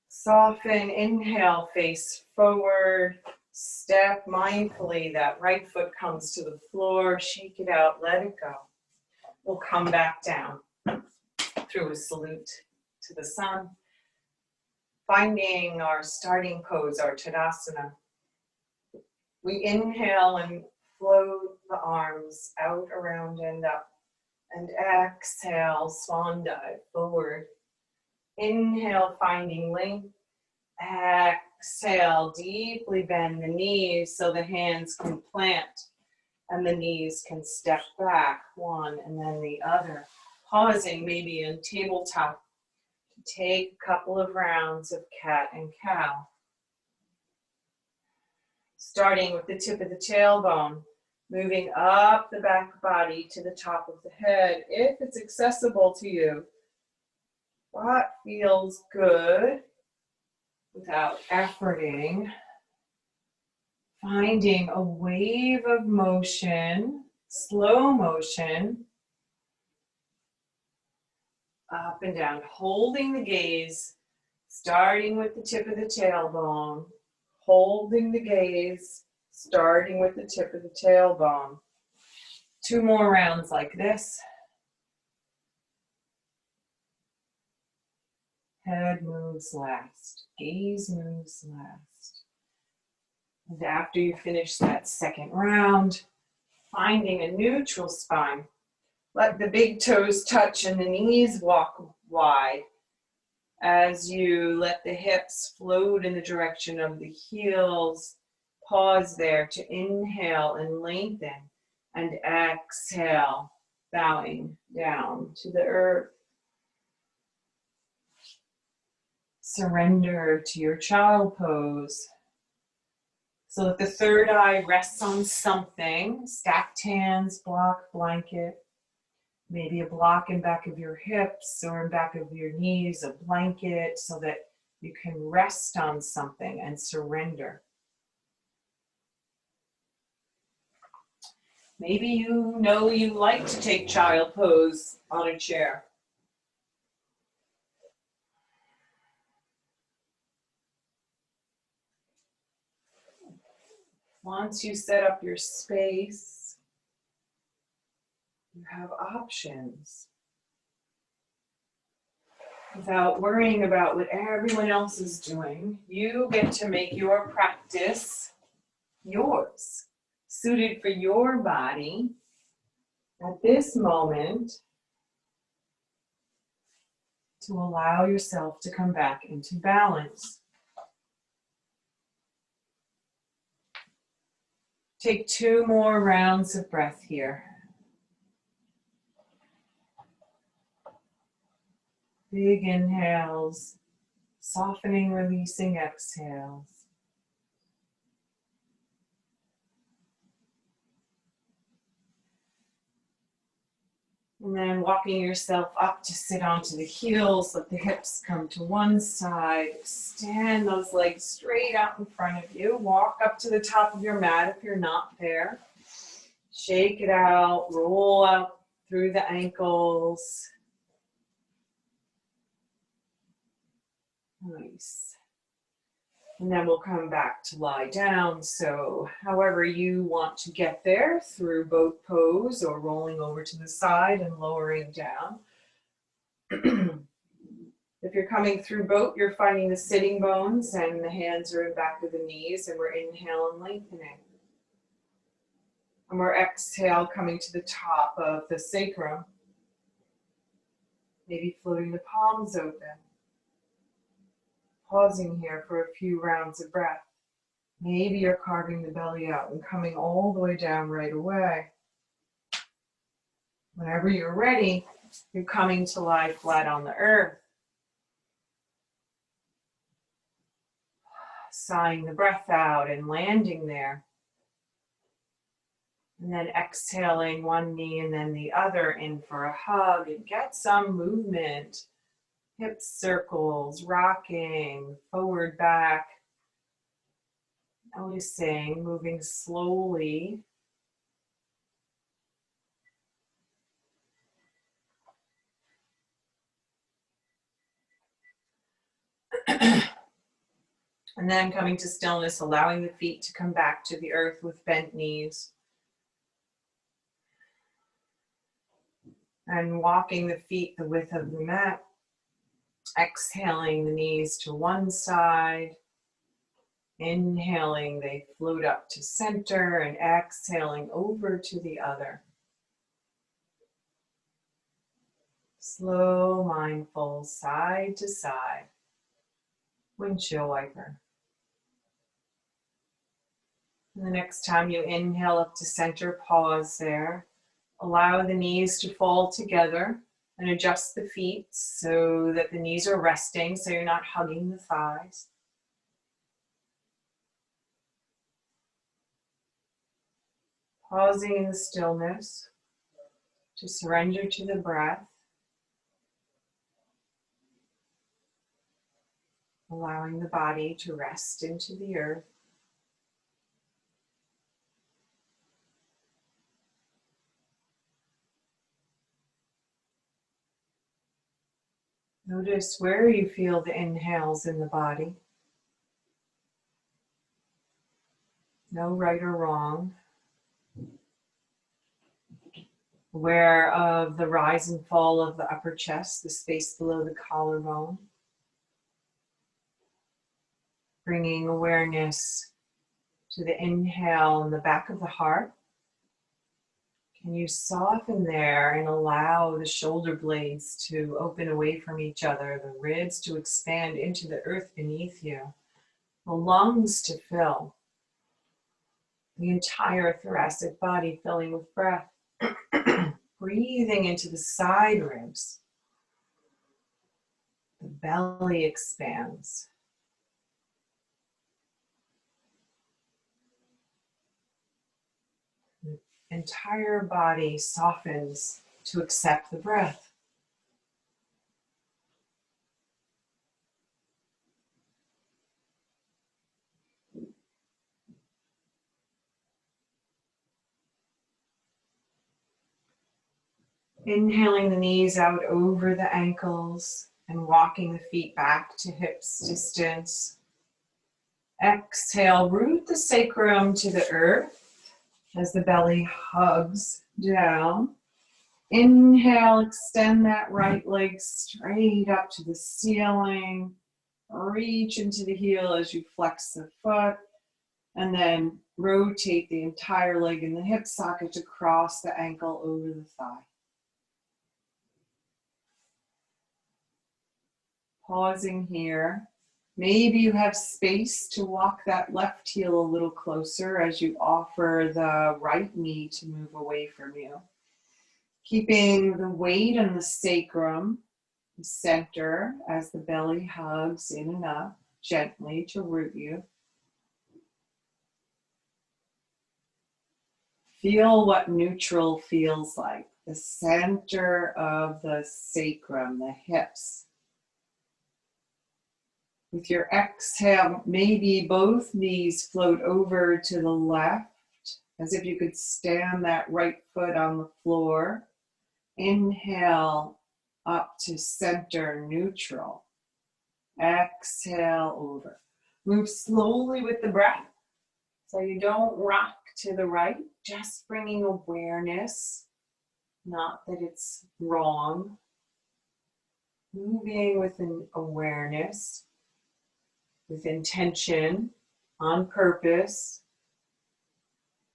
S1: Soften, inhale, face forward. Step mindfully, that right foot comes to the floor, shake it out, let it go. We'll come back down through a salute to the sun, finding our starting pose, our Tadasana. We inhale and float the arms out, around, and up. And exhale, swan dive forward. Inhale, finding length. Exhale, deeply bend the knees so the hands can plant and the knees can step back, one and then the other. Pausing maybe in tabletop to take a couple of rounds of cat and cow. Starting with the tip of the tailbone, moving up the back body to the top of the head, if it's accessible to you. What feels good without efforting. Finding a wave of motion, slow motion, up and down, holding the gaze, starting with the tip of the tailbone, holding the gaze, starting with the tip of the tailbone. 2 more rounds like this. Head moves last, gaze moves last. And after you finish that second round, finding a neutral spine. Let the big toes touch and the knees walk wide as you let the hips float in the direction of the heels. Pause there to inhale and lengthen, and exhale, bowing down to the earth. Surrender to your child pose. So that the third eye rests on something, stacked hands, block, blanket, maybe a block in back of your hips or in back of your knees, a blanket, so that you can rest on something and surrender. Maybe you know you like to take child pose on a chair. Once you set up your space, you have options. Without worrying about what everyone else is doing, you get to make your practice yours, suited for your body at this moment, to allow yourself to come back into balance. Take 2 more rounds of breath here. Big inhales, softening, releasing exhales. And then walking yourself up to sit onto the heels, let the hips come to one side, extend those legs straight out in front of you, walk up to the top of your mat if you're not there, shake it out, roll up through the ankles. Nice. And then we'll come back to lie down. So however you want to get there, through boat pose or rolling over to the side and lowering down. If you're coming through boat, you're finding the sitting bones and the hands are in back of the knees, and we're inhaling, lengthening.
S2: And we're exhale coming to the top of the sacrum. Maybe floating the palms open. Pausing here for a few rounds of breath. Maybe you're carving the belly out and coming all the way down right away. Whenever you're ready, you're coming to lie flat on the earth. Sighing the breath out and landing there. And then exhaling one knee and then the other in for a hug, and get some movement. Hip circles, rocking, forward, back. Noticing, moving slowly. And then coming to stillness, allowing the feet to come back to the earth with bent knees. And walking the feet the width of the mat. Exhaling the knees to one side. Inhaling, they float up to center, and exhaling over to the other. Slow, mindful, side to side. Windshield wiper. And the next time you inhale up to center, pause there. Allow the knees to fall together and adjust the feet so that the knees are resting, so you're not hugging the thighs. Pausing in the stillness to surrender to the breath. Allowing the body to rest into the earth. Notice where you feel the inhales in the body. No right or wrong. Aware of the rise and fall of the upper chest, the space below the collarbone. Bringing awareness to the inhale in the back of the heart. Can you soften there and allow the shoulder blades to open away from each other, the ribs to expand into the earth beneath you, the lungs to fill, the entire thoracic body filling with breath. Breathing into the side ribs. The belly expands. The entire body softens to accept the breath. Inhaling the knees out over the ankles and walking the feet back to hips distance. Exhale, root the sacrum to the earth as the belly hugs down. Inhale, extend that right leg straight up to the ceiling. Reach into the heel as you flex the foot. And then rotate the entire leg in the hip socket to cross the ankle over the thigh. Pausing here. Maybe you have space to walk that left heel a little closer as you offer the right knee to move away from you. Keeping the weight on the sacrum, the center, as the belly hugs in and up, gently to root you. Feel what neutral feels like, the center of the sacrum, the hips. With your exhale, maybe both knees float over to the left, as if you could stand that right foot on the floor. Inhale up to center, neutral. Exhale over. Move slowly with the breath, so you don't rock to the right, just bringing awareness, not that it's wrong. Moving with an awareness, with intention, on purpose,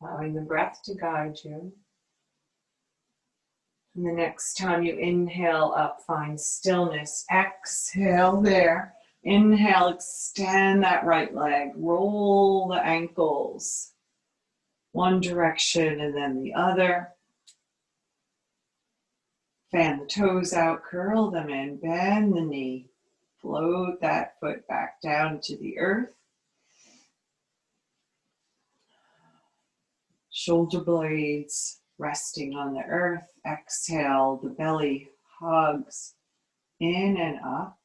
S1: Allowing the breath to guide you. And the next time you inhale up, find stillness. Exhale there. Inhale, extend that right leg. Roll the ankles. One direction and then the other. Fan the toes out, curl them in, bend the knee. Float that foot back down to the earth. Shoulder blades resting on the earth. Exhale, the belly hugs in and up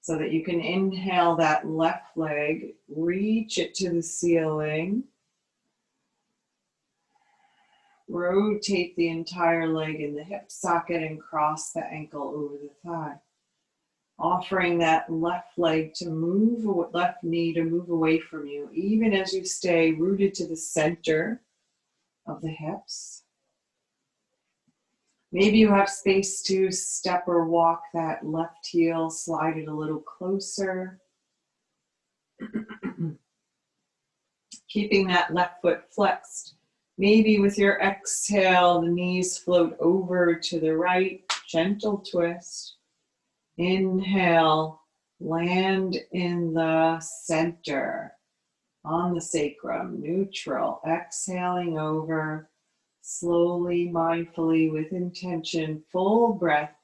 S1: so that you can inhale that left leg, reach it to the ceiling. Rotate the entire leg in the hip socket and cross the ankle over the thigh. Offering that left leg to move, left knee to move away from you, even as you stay rooted to the center of the hips. Maybe you have space to step or walk that left heel, slide it a little closer. Keeping that left foot flexed. Maybe with your exhale, the knees float over to the right, gentle twist. Inhale, land in the center, on the sacrum, neutral. Exhaling over, slowly, mindfully, with intention, full breath,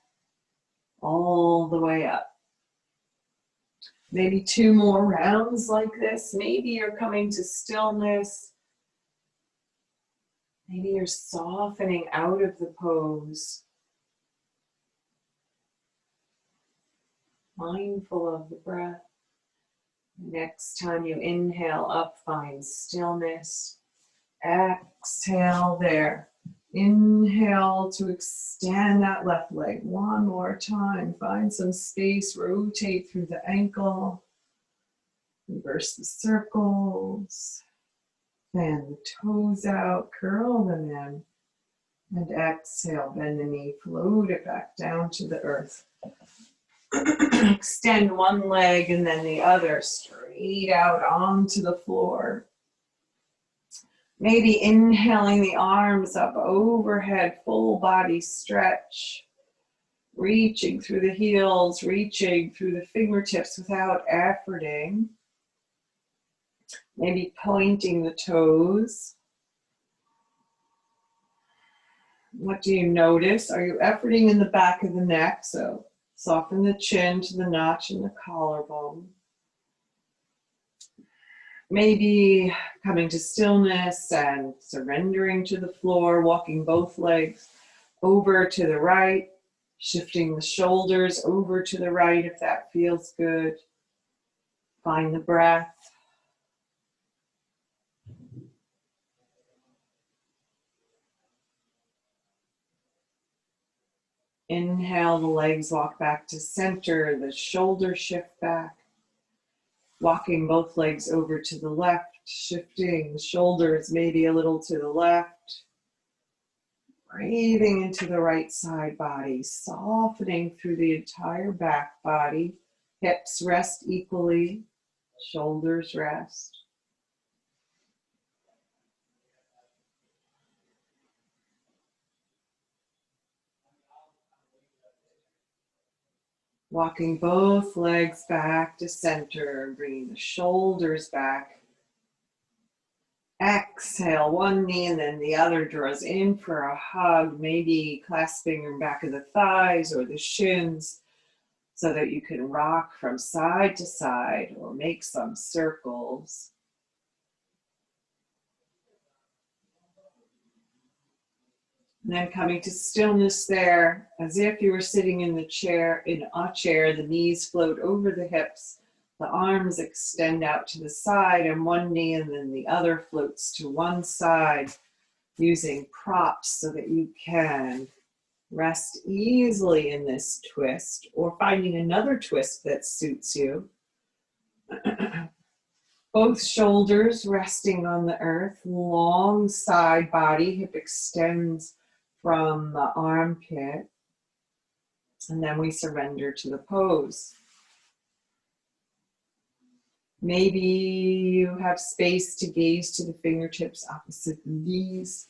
S1: all the way up. Maybe 2 more rounds like this. Maybe you're coming to stillness. Maybe you're softening out of the pose. Mindful of the breath. Next time you inhale up, find stillness. Exhale there. Inhale to extend that left leg. One more time. Find some space. Rotate through the ankle. Reverse the circles. Fan the toes out, curl them in, and exhale, bend the knee, float it back down to the earth. Extend one leg and then the other straight out onto the floor. Maybe inhaling the arms up overhead, full body stretch. Reaching through the heels, reaching through the fingertips without efforting. Maybe pointing the toes. What do you notice? Are you efforting in the back of the neck? So soften the chin to the notch in the collarbone. Maybe coming to stillness and surrendering to the floor, walking both legs over to the right, shifting the shoulders over to the right if that feels good. Find the breath. Inhale, the legs walk back to center, the shoulders shift back. Walking both legs over to the left, shifting the shoulders maybe a little to the left. Breathing into the right side body, softening through the entire back body. Hips rest equally, shoulders rest. Walking both legs back to center, bringing the shoulders back. Exhale, one knee and then the other draws in for a hug, maybe clasping your back of the thighs or the shins so that you can rock from side to side or make some circles. And then coming to stillness there, as if you were sitting in a chair, the knees float over the hips, the arms extend out to the side, and one knee and then the other floats to one side, using props so that you can rest easily in this twist, or finding another twist that suits you. Both shoulders resting on the earth, long side body, hip extends from the armpit, and then we surrender to the pose.
S2: Maybe you have space to gaze to the fingertips opposite the knees.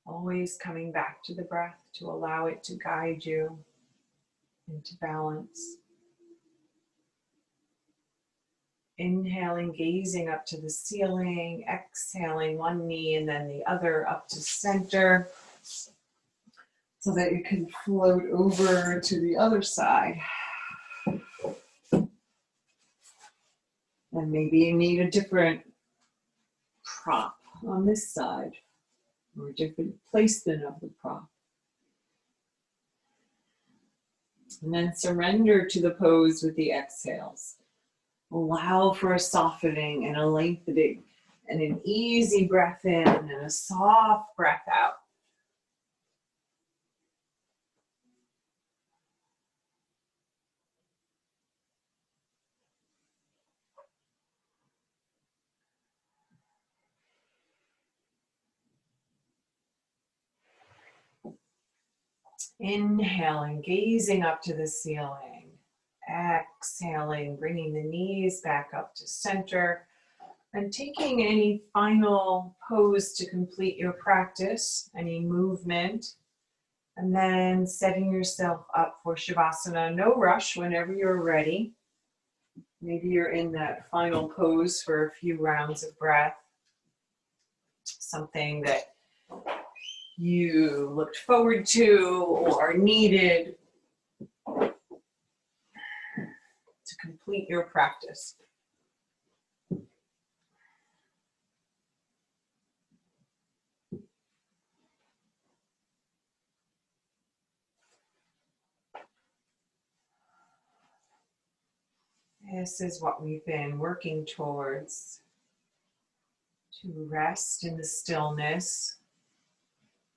S2: Always coming back to the breath to allow it to guide you into balance. Inhaling, gazing up to the ceiling, exhaling one knee and then the other up to center so that you can float over to the other side. And maybe you need a different prop on this side or a different placement of the prop. And then surrender to the pose with the exhales. Allow for a softening and a lengthening and an easy breath in and a soft breath out. Inhaling, gazing up to the ceiling. Exhaling, bringing the knees back up to center. And taking any final pose to complete your practice, any movement. And then setting yourself up for Shavasana. No rush whenever you're ready. Maybe you're in that final pose for a few rounds of breath. Something that you looked forward to or needed to complete your practice. This is what we've been working towards, to rest in the stillness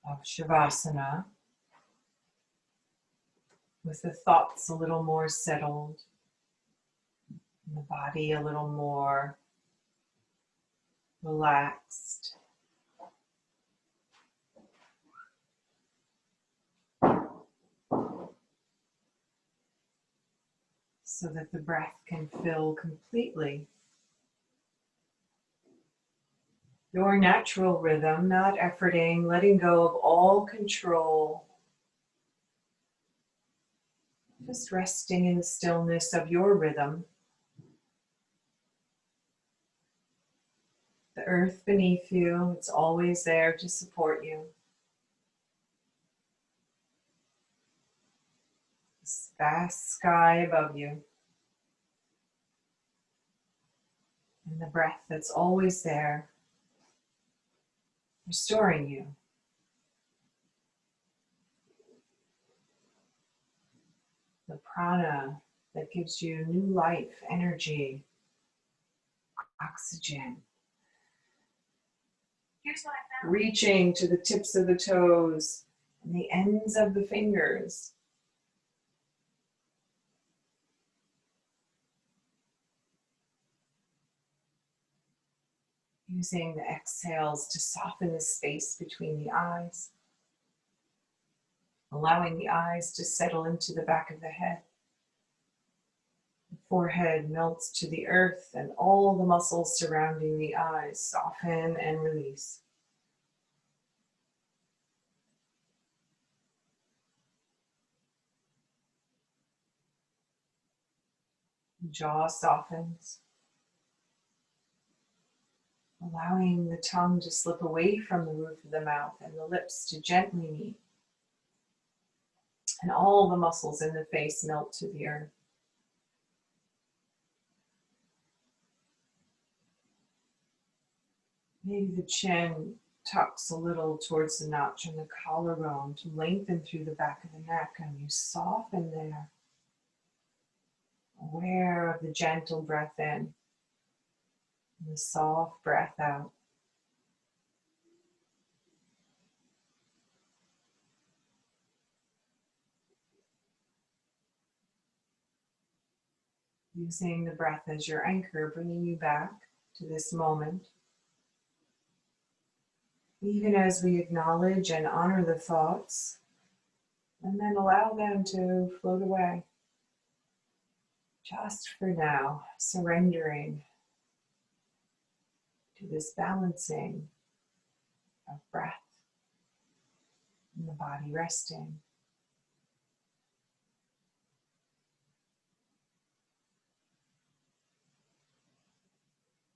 S2: of Shavasana, with the thoughts a little more settled, and the body a little more relaxed. So that the breath can fill completely your natural rhythm, not efforting, letting go of all control. Just resting in the stillness of your rhythm. The earth beneath you, it's always there to support you. This vast sky above you. And the breath that's always there, restoring you. The prana that gives you new life, energy, oxygen.
S3: Here's what I found.
S2: Reaching to the tips of the toes and the ends of the fingers. Using the exhales to soften the space between the eyes. Allowing the eyes to settle into the back of the head. The forehead melts to the earth and all the muscles surrounding the eyes soften and release. The jaw softens. Allowing the tongue to slip away from the roof of the mouth and the lips to gently meet. And all the muscles in the face melt to the earth. Maybe the chin tucks a little towards the notch in the collarbone to lengthen through the back of the neck, and you soften there. Aware of the gentle breath in and the soft breath out.
S1: using the breath as your anchor, bringing you back to this moment. Even as we acknowledge and honor the thoughts, and then allow them to float away. Just for now, surrendering to this balancing of breath and the body resting.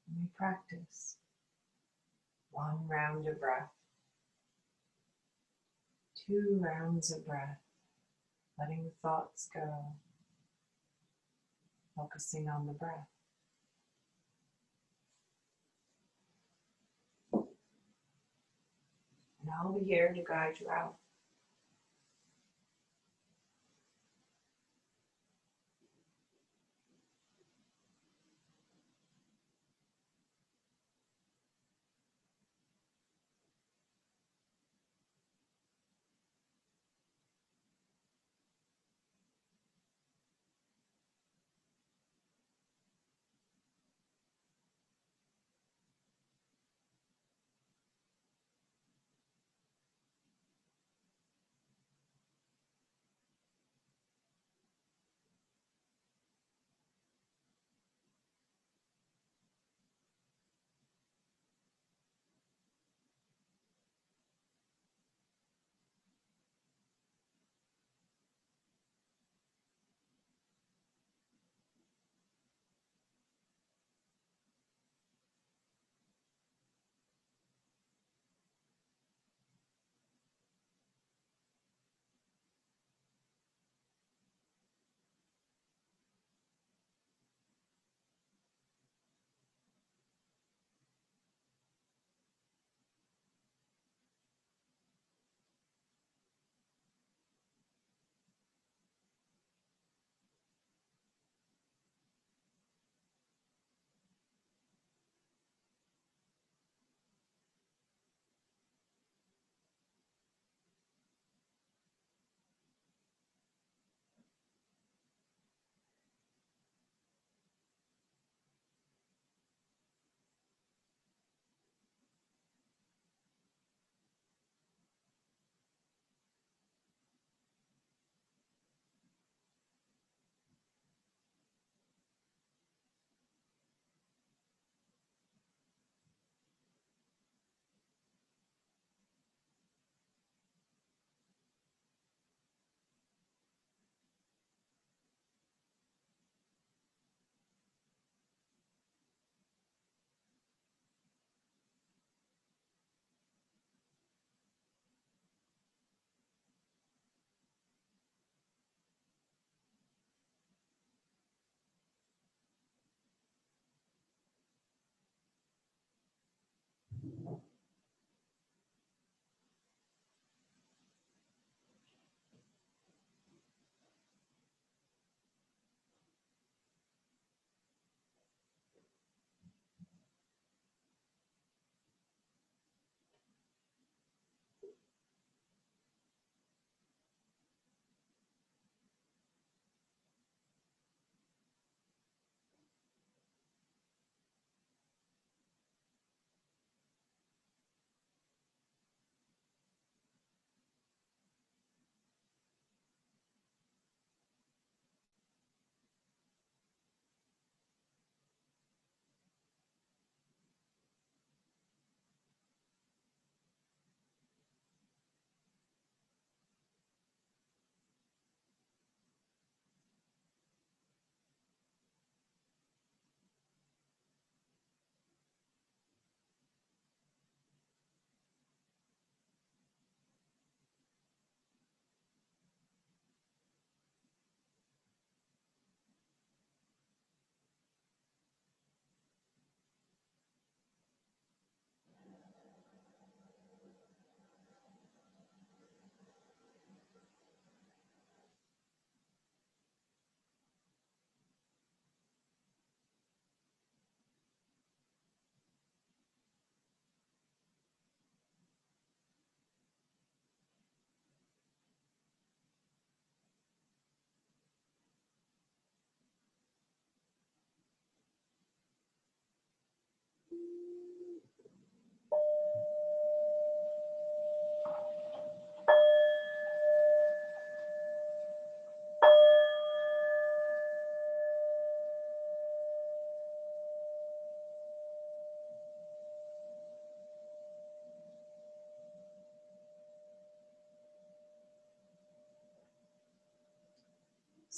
S1: And we practice 1 round of breath, 2 rounds of breath, letting the thoughts go, focusing on the breath. And I'll be here to guide you out.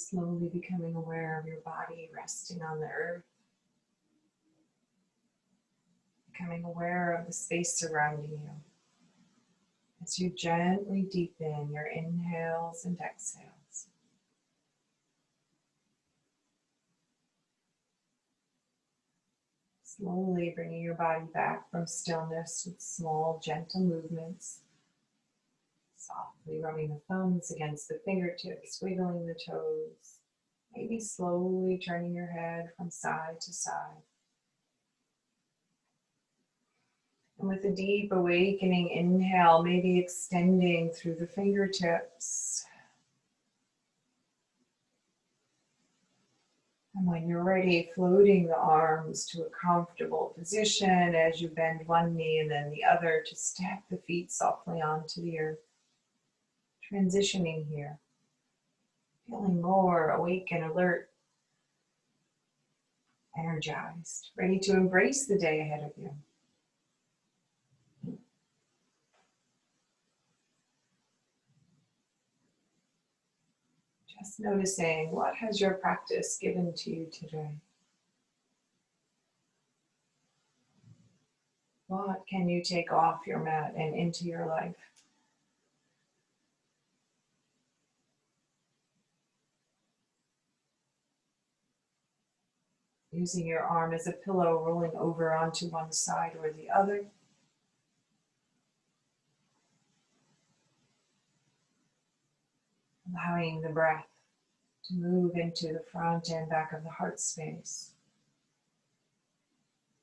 S1: Slowly becoming aware of your body resting on the earth. Becoming aware of the space surrounding you. As you gently deepen your inhales and exhales. Slowly bringing your body back from stillness with small, gentle movements. Softly rubbing the thumbs against the fingertips, wiggling the toes. Maybe slowly turning your head from side to side. And with a deep awakening inhale, maybe extending through the fingertips. And when you're ready, floating the arms to a comfortable position as you bend one knee and then the other to step the feet softly onto the earth. Transitioning here. Feeling more awake and alert. Energized. Ready to embrace the day ahead of you. Just noticing, what has your practice given to you today? What can you take off your mat and into your life? Using your arm as a pillow, rolling over onto one side or the other. Allowing the breath to move into the front and back of the heart space.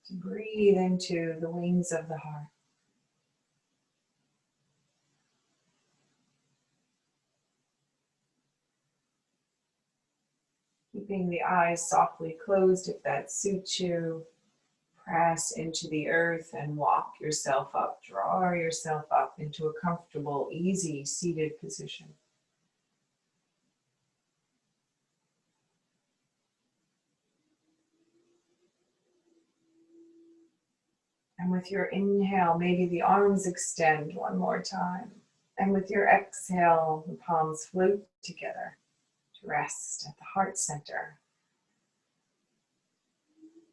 S1: To breathe into the wings of the heart. Keeping the eyes softly closed if that suits you. Press into the earth and walk yourself up. Draw yourself up into a comfortable, easy seated position. And with your inhale, maybe the arms extend one more time. And with your exhale, the palms float together to rest at the heart center.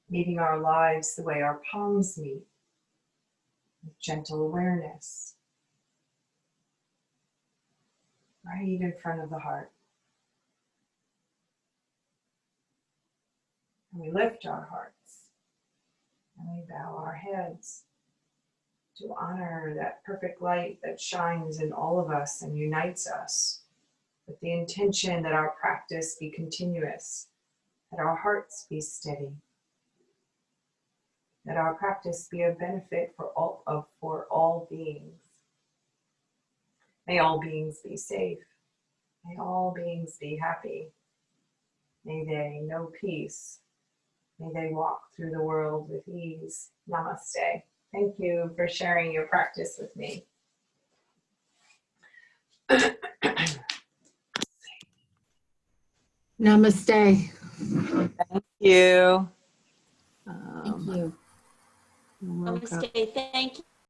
S1: Meeting our lives the way our palms meet, with gentle awareness, right in front of the heart. And we lift our hearts, and we bow our heads to honor that perfect light that shines in all of us and unites us, with the intention that our practice be continuous, that our hearts be steady, that our practice be a benefit for all beings. May all beings be safe. May all beings be happy. May they know peace. May they walk through the world with ease. Namaste. Thank you for sharing your practice with me.
S3: Namaste.
S2: Thank you.
S3: Thank you.
S2: Welcome.
S4: Namaste. Thank